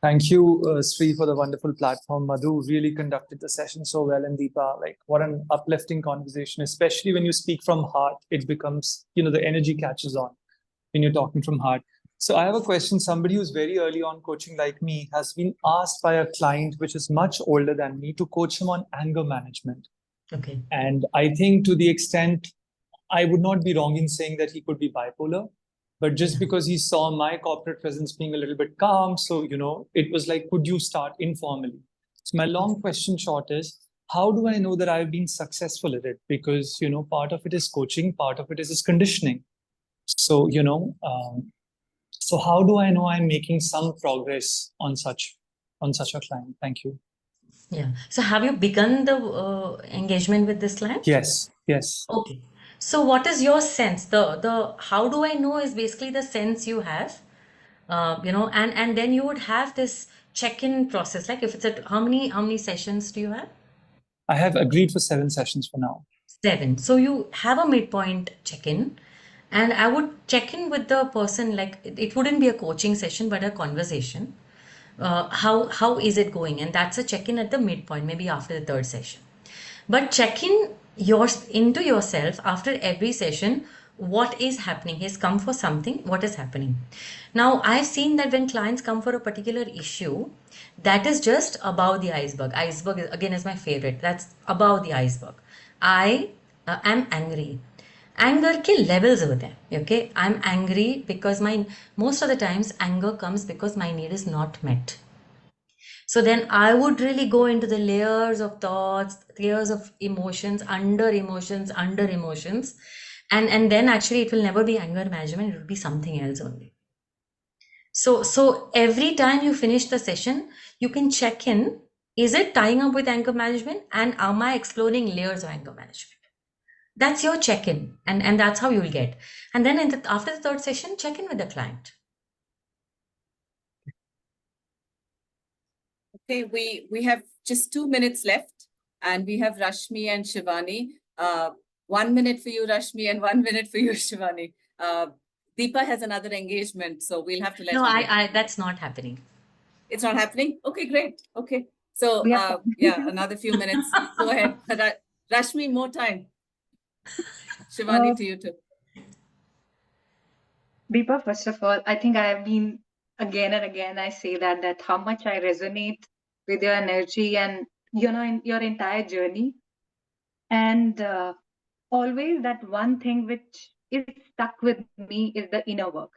Thank you, Sri, for the wonderful platform. Madhu really conducted the session so well, and Deepa, like what an uplifting conversation, especially when you speak from heart. It becomes, the energy catches on when you're talking from heart. So I have a question. Somebody who's very early on coaching like me has been asked by a client which is much older than me to coach him on anger management. Okay. And I think to the extent, I would not be wrong in saying that he could be bipolar. But just Yeah. because he saw my corporate presence being a little bit calm, so, it was like, could you start informally? So my long question short is, how do I know that I've been successful at it? Because, part of it is coaching, part of it is conditioning. So, so how do I know I'm making some progress on such a client? Thank you. Yeah. So have you begun the engagement with this client? Yes. Okay. So what is your sense? The how do I know is basically the sense you have, and then you would have this check-in process. Like if it's at how many sessions do you have? I have agreed for 7 sessions for now. 7. So you have a midpoint check-in, and I would check in with the person. Like it wouldn't be a coaching session, but a conversation. How is it going? And that's a check-in at the midpoint, maybe after the 3rd session. But check in into yourself after every session. What is happening? He's come for something. What is happening? Now, I've seen that when clients come for a particular issue, that is just above the iceberg. Iceberg again is my favorite. That's above the iceberg. I am angry. Anger के levels होते हैं. Okay, I'm angry because most of the times anger comes because my need is not met. So then I would really go into the layers of thoughts, layers of emotions, under emotions, and then actually it will never be anger management. It will be something else only. So every time you finish the session, you can check in. Is it tying up with anger management, and am I exploring layers of anger management? That's your check-in, and that's how you'll get. And then after the 3rd session, check in with the client. Okay, we have just 2 minutes left, and we have Rashmi and Shivani. 1 minute for you, Rashmi, and 1 minute for you, Shivani. Deepa has another engagement, so we'll have to let No, her go. I that's not happening. It's not happening? Okay, great. Okay. So, Yeah. another few minutes. Go ahead. Rashmi, more time. Shivani, to you too. Deepa, first of all, I think I have been again and again, I say that how much I resonate with your energy and, in your entire journey. And always that one thing which is stuck with me is the inner work.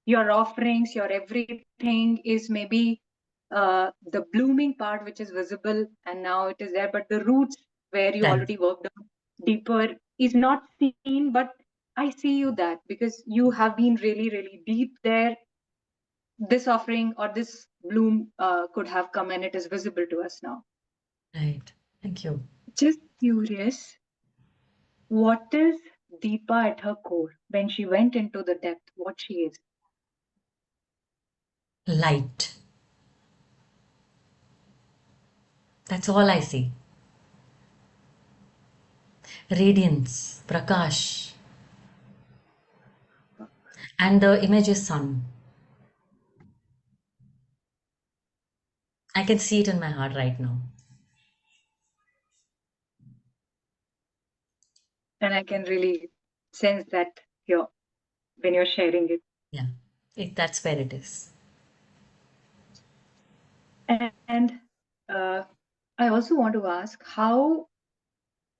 Your offerings, your everything is maybe the blooming part, which is visible and now it is there, but the roots where you Right. already worked on deeper is not seen, but I see you that because you have been really, really deep there. This offering or this bloom could have come and it is visible to us now. Right. Thank you. Just curious, what is Deepa at her core when she went into the depth, what she is? Light. That's all I see. Radiance, prakash. And the image is sun. I can see it in my heart right now. And I can really sense that here when you're sharing it. Yeah, that's where it is. And also want to ask how,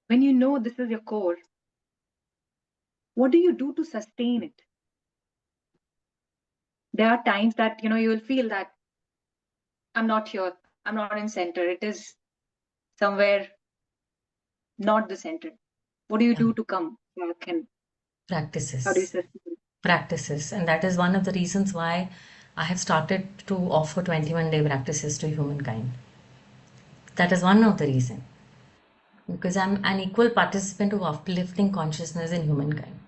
when you know this is your core, what do you do to sustain it? There are times that, you will feel that I'm not here, I'm not in center. It is somewhere not the center. What do you do to come back, and how do you Practices. sustain it? Practices. And that is one of the reasons why I have started to offer 21-day practices to humankind. That is one of the reasons. Because I'm an equal participant of uplifting consciousness in humankind.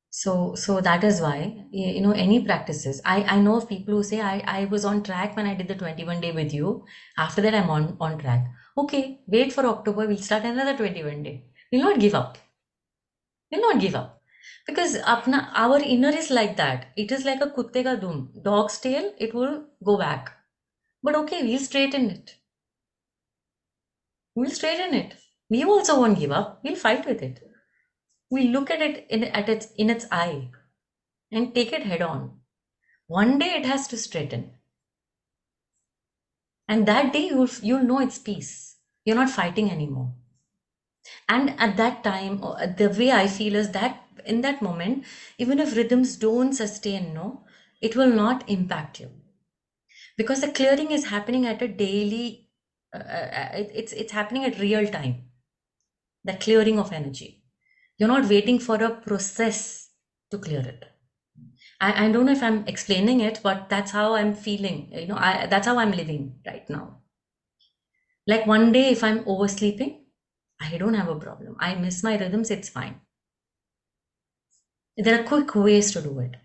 So that is why, any practices. I know of people who say, I was on track when I did the 21-day with you. After that, I'm on track. Okay, wait for October. We'll start another 21-day. We'll not give up. We'll not give up. Because our inner is like that. It is like a kutte ka dum. Dog's tail, it will go back. But okay, we'll straighten it. We'll straighten it. We also won't give up. We'll fight with it. We look at it in its eye and take it head on. One day it has to straighten. And that day you'll know it's peace. You're not fighting anymore. And at that time, the way I feel is that in that moment, even if rhythms don't sustain, it will not impact you. Because the clearing is happening at a daily, it's happening at real time. The clearing of energy. You're not waiting for a process to clear it. I don't know if I'm explaining it, but that's how I'm feeling. That's how I'm living right now. Like one day, if I'm oversleeping, I don't have a problem. I miss my rhythms, it's fine. There are quick ways to do it.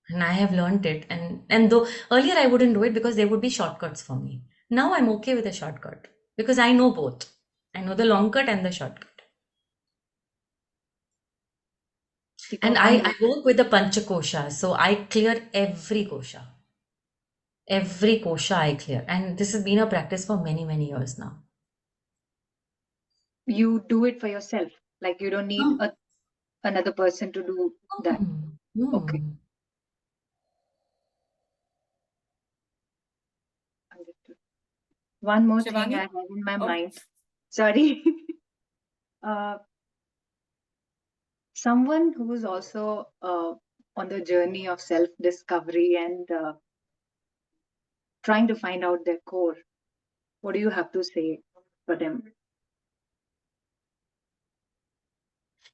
And I have learned it. And though earlier I wouldn't do it because there would be shortcuts for me. Now I'm okay with a shortcut because I know both. I know the long cut and the shortcut. And I work with the Panchakosha, so I clear every kosha. Every kosha I clear. And this has been a practice for many, many years now. You do it for yourself. Like you don't need another person to do that. Okay. Understood. One more thing Shivani? I have in my Oh. mind. Sorry. Someone who is also on the journey of self-discovery and trying to find out their core, what do you have to say for them?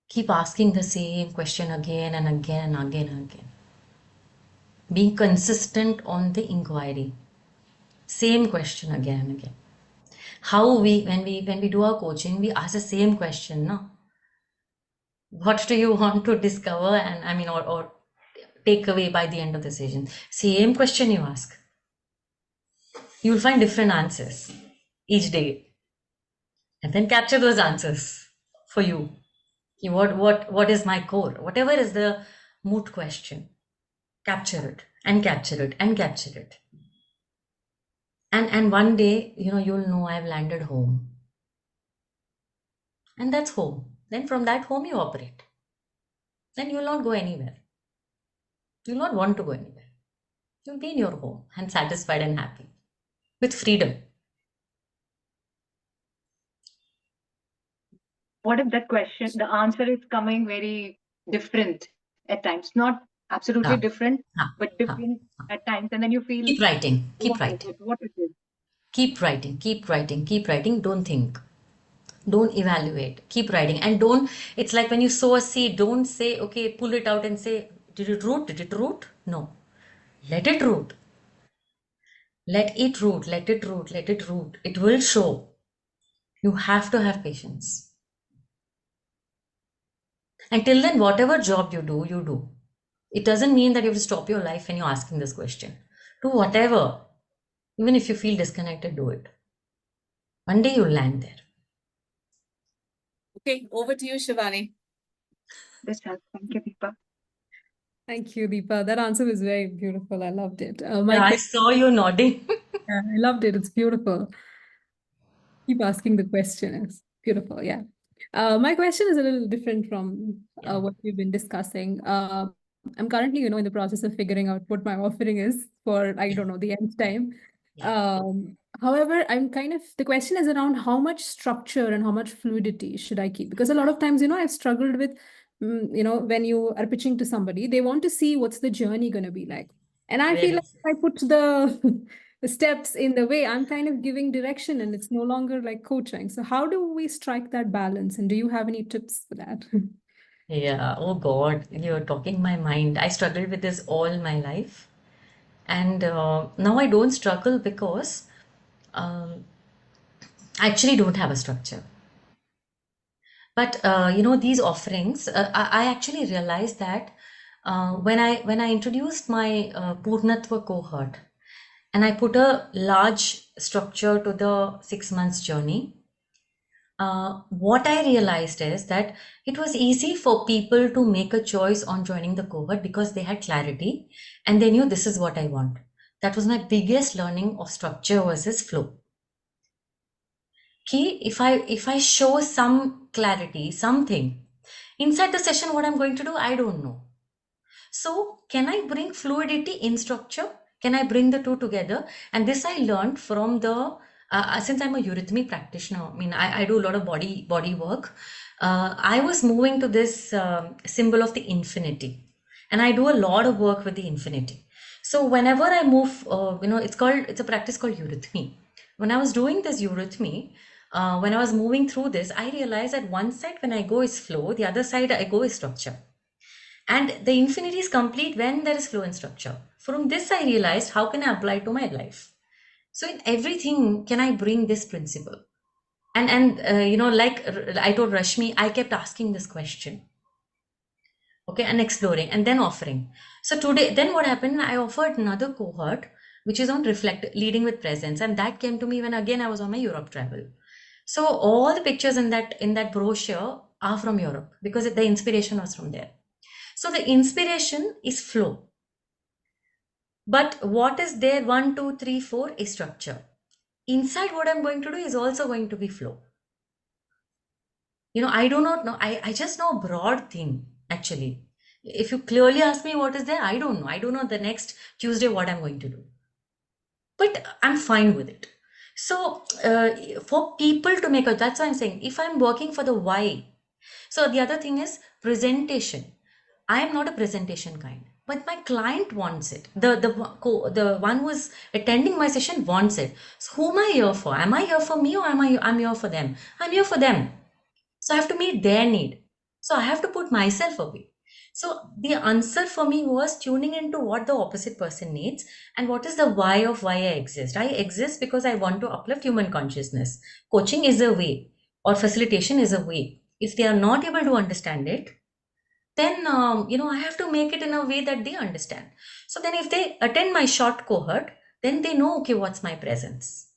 Keep asking the same question again and again and again and again. Being consistent on the inquiry. Same question again and again. How when we do our coaching, we ask the same question, no? What do you want to discover and or take away by the end of the session? Same question you ask. You will find different answers each day. And then capture those answers for you. What is my core? Whatever is the moot question, capture it and capture it and capture it. And one day, you'll know I've landed home. And that's home. Then from that home you operate. Then you'll not go anywhere. You'll not want to go anywhere. You'll be in your home and satisfied and happy with freedom. What if that question, the answer is coming very different at times? Not absolutely different, but different at times. And then you feel. Keep writing. Keep what writing. What it is. Keep writing. Keep writing. Keep writing. Don't think. Don't evaluate. Keep writing. And it's like when you sow a seed, don't say, okay, pull it out and say, did it root? Did it root? No. Let it root. Let it root. Let it root. Let it root. It will show. You have to have patience. Until then, whatever job you do, you do. It doesn't mean that you have to stop your life when you're asking this question. Do whatever. Even if you feel disconnected, do it. One day you'll land there. Okay, over to you, Shivani. This helps. Thank you, Deepa. Thank you, Deepa. That answer was very beautiful. I loved it. I saw you nodding. Yeah, I loved it. It's beautiful. Keep asking the question. It's beautiful. Yeah. My question is a little different from what we've been discussing. I'm currently, in the process of figuring out what my offering is for, I don't know, the end time. However, the question is around how much structure and how much fluidity should I keep? Because a lot of times, I've struggled with, when you are pitching to somebody, they want to see what's the journey going to be like. And I feel like if I put the, the steps in the way, I'm kind of giving direction and it's no longer like coaching. So how do we strike that balance? And do you have any tips for that? Yeah, oh God, you're talking my mind. I struggled with this all my life. And now I don't struggle because I actually don't have a structure. But these offerings, I actually realized that when I introduced my Purnatva cohort and I put a large structure to the 6 months journey, what I realized is that it was easy for people to make a choice on joining the cohort because they had clarity and they knew this is what I want. That was my biggest learning of structure versus flow. If I show some clarity, something inside the session, what I'm going to do, I don't know. So can I bring fluidity in structure? Can I bring the two together? And this I learned from the since I'm a eurythmy practitioner. I mean, I do a lot of body work. I was moving to this symbol of the infinity, and I do a lot of work with the infinity. So whenever I move, it's a practice called eurythmy. When I was doing this eurythmy, when I was moving through this, I realized that one side when I go is flow, the other side I go is structure. And the infinity is complete when there is flow and structure. From this, I realized how can I apply it to my life? So in everything, can I bring this principle? And like I told Rashmi, I kept asking this question. Okay, and exploring and then offering. So today, then what happened? I offered another cohort, which is on leading with presence. And that came to me when again I was on my Europe travel. So all the pictures in that brochure are from Europe because the inspiration was from there. So the inspiration is flow. But what is there? 1, 2, 3, 4 is structure. Inside what I'm going to do is also going to be flow. I do not know. I just know a broad thing, actually. If you clearly ask me what is there, I don't know. I don't know the next Tuesday what I'm going to do. But I'm fine with it. So for people to make that's why I'm saying, if I'm working for the why. So the other thing is presentation. I am not a presentation kind, but my client wants it. The one who's attending my session wants it. So who am I here for? Am I here for me or I'm here for them? I'm here for them. So I have to meet their need. So I have to put myself away. So the answer for me was tuning into what the opposite person needs and what is the why of why I exist. I exist because I want to uplift human consciousness. Coaching is a way, or facilitation is a way. If they are not able to understand it, then I have to make it in a way that they understand. So then if they attend my short cohort, then they know, okay, what's my presence?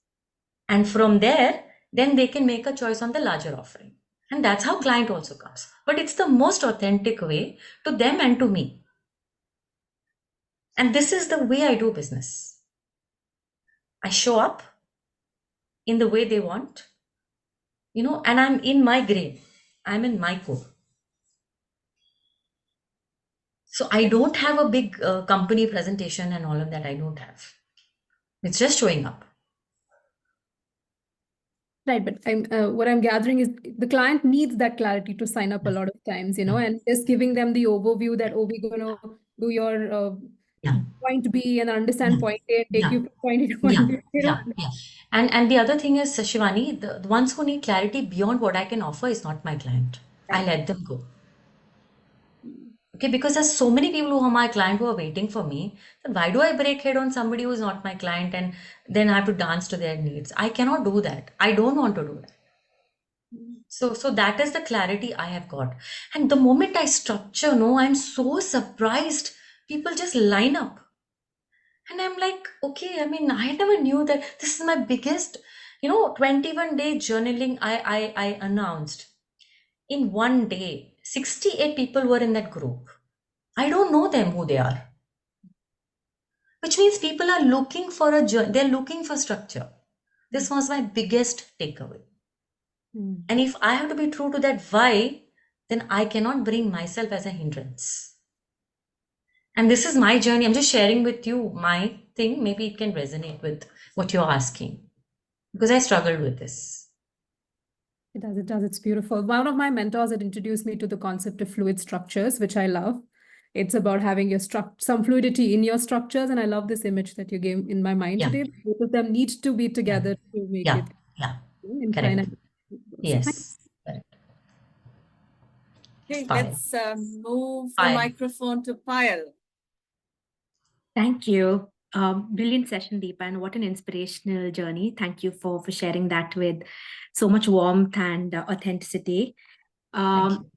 And from there, then they can make a choice on the larger offering. And that's how client also comes. But it's the most authentic way to them and to me. And this is the way I do business. I show up in the way they want, and I'm in my grade. I'm in my core. So I don't have a big company presentation and all of that. I don't have. It's just showing up. Right, but what I'm gathering is the client needs that clarity to sign up a lot of times, and just giving them the overview that, oh, we're going to do your point B and understand point A and take you from point A to point B. Yeah. And the other thing is, Shivani, the ones who need clarity beyond what I can offer is not my client. I let them go. Okay, because there's so many people who are my client who are waiting for me. Then why do I break head on somebody who is not my client and then I have to dance to their needs? I cannot do that. I don't want to do that. So that is the clarity I have got. And the moment I structure, I'm so surprised. People just line up. And I'm like, okay, I mean, I never knew that this is my biggest, 21-day journaling I announced. In one day, 68 people were in that group. I don't know them, who they are. Which means people are looking for they're looking for structure. This was my biggest takeaway. And if I have to be true to that why, then I cannot bring myself as a hindrance. And this is my journey. I'm just sharing with you my thing. Maybe it can resonate with what you're asking. because I struggled with this. It does, it does. It's beautiful. One of my mentors had introduced me to the concept of fluid structures, which I love. It's about having your some fluidity in your structures. And I love this image that you gave in my mind Yeah. today. Both of them need to be together to make Yeah, it yeah, in correct. finite. So thank Yes, correct. Okay, Fine. let's move the Fine. microphone to Payal. Thank you. Brilliant session, Deepa, and what an inspirational journey. Thank you for sharing that with so much warmth and authenticity. Thank you.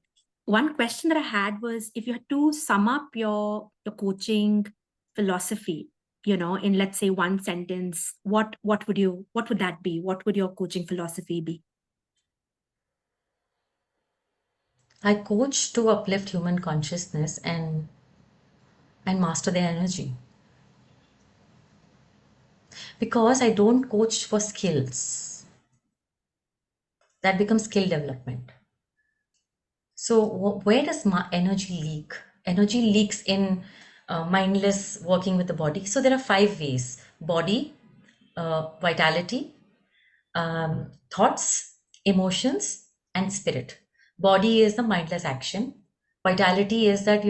One question that I had was, if you had to sum up your coaching philosophy, in, let's say, one sentence, what would that be? What would your coaching philosophy be? I coach to uplift human consciousness and master their energy. Because I don't coach for skills. That becomes skill development. So where does my energy leak? Energy leaks in mindless working with the body. So there are 5 ways: body, vitality, thoughts, emotions, and spirit. Body is the mindless action. Vitality is that,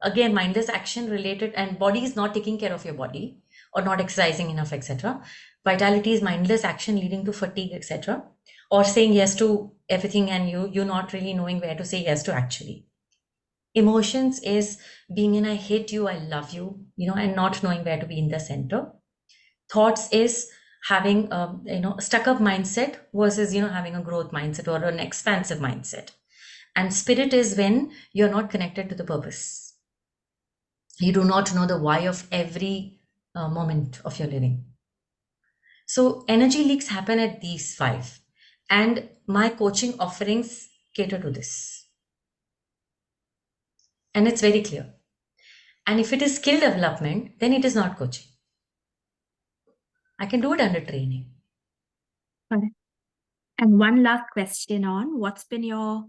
again, mindless action related, and body is not taking care of your body or not exercising enough, etc. Vitality is mindless action leading to fatigue, etc. Or saying yes to everything and you're not really knowing where to say yes to actually. Emotions is being in I hate you, I love you, and not knowing where to be in the center. Thoughts is having a stuck up mindset versus having a growth mindset or an expansive mindset. And spirit is when you're not connected to the purpose. You do not know the why of every moment of your living. So energy leaks happen at these 5, and my coaching offerings cater to this, and it's very clear. And if it is skill development, then it is not coaching. I can do it under training. Okay. And one last question on what's been your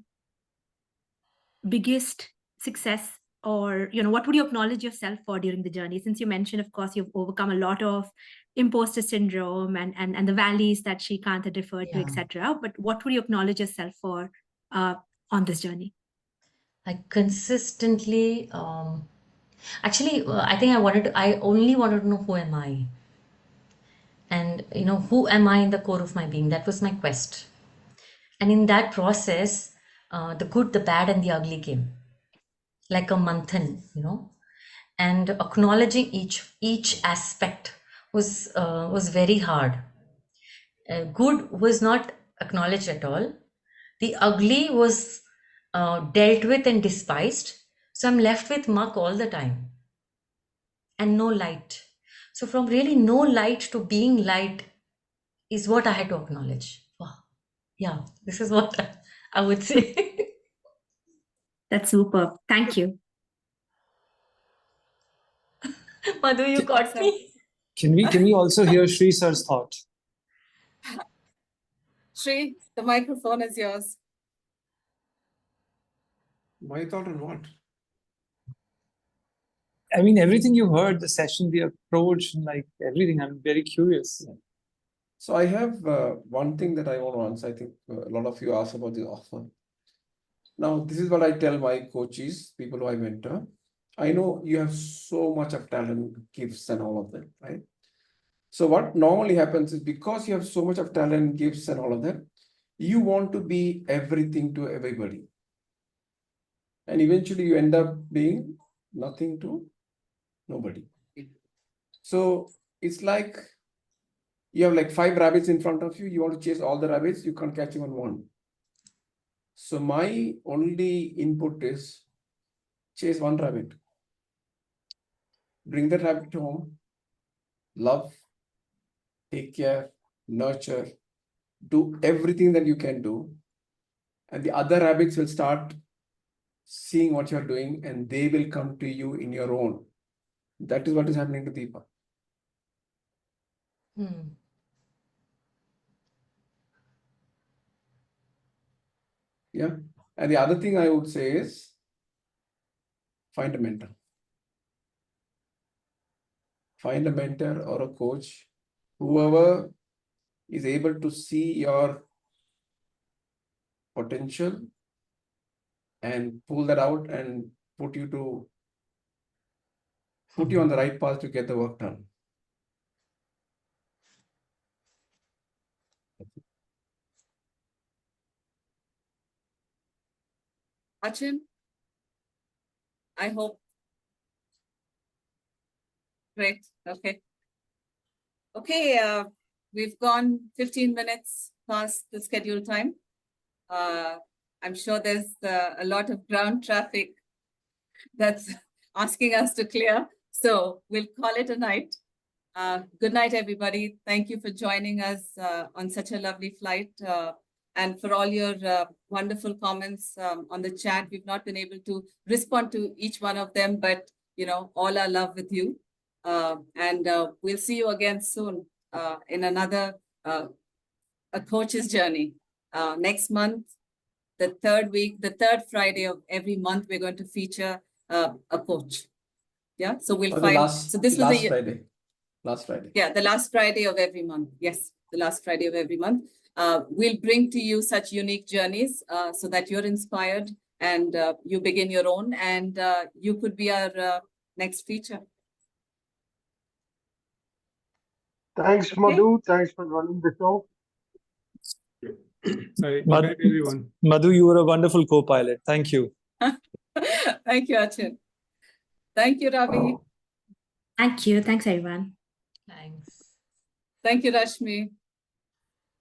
biggest success, or what would you acknowledge yourself for during the journey? Since you mentioned, of course, you've overcome a lot of imposter syndrome and the valleys that Shrikant had referred to, Yeah. etc. But what would you acknowledge yourself for on this journey? I consistently, actually, I think I only wanted to know who am I, and who am I in the core of my being. That was my quest, and in that process, the good, the bad, and the ugly came like a manthan, and acknowledging each aspect was very hard. Good was not acknowledged at all. The ugly was dealt with and despised. So I'm left with muck all the time and no light. So from really no light to being light is what I had to acknowledge. Wow. Yeah, this is what I would say. That's super. Thank you. Madhu, you caught me. Can we also hear Sri sir's thought? Shri, the microphone is yours. My thought on what? I mean, everything you heard, the session, the approach, and like everything, I'm very curious. So I have one thing that I want to answer. I think a lot of you asked about the offer. Now, this is what I tell my coaches, people who I mentor. I know you have so much of talent, gifts, and all of that, right? So what normally happens is because you have so much of talent, gifts, and all of that, you want to be everything to everybody. And eventually you end up being nothing to nobody. So it's like you have like 5 rabbits in front of you. You want to chase all the rabbits. You can't catch even one. So my only input is chase one rabbit. Bring the rabbit home. Love. Take care. Nurture. Do everything that you can do. And the other rabbits will start seeing what you're doing and they will come to you in your own. That is what is happening to Deepa. Yeah. And the other thing I would say is find a mentor. Find a mentor or a coach, whoever is able to see your potential and pull that out and put you on the right path to get the work done. Achin, I hope. Great. Okay. Okay. We've gone 15 minutes past the scheduled time. I'm sure there's a lot of ground traffic that's asking us to clear. So we'll call it a night. Good night, everybody. Thank you for joining us on such a lovely flight. And for all your wonderful comments on the chat. We've not been able to respond to each one of them, but all our love with you. And we'll see you again soon in another a coach's journey. Next month, the third Friday of every month, we're going to feature a coach. Yeah, so we'll find. So this was the Friday. Last Friday. Yeah, the last Friday of every month. Yes, the last Friday of every month. We'll bring to you such unique journeys so that you're inspired and you begin your own, and you could be our next feature. Thanks, Madhu. Thanks for running the show. Sorry, good night, everyone. Madhu, you were a wonderful co-pilot. Thank you. Thank you, Achin. Thank you, Ravi. Thank you. Thanks, everyone. Thanks. Thank you, Rashmi.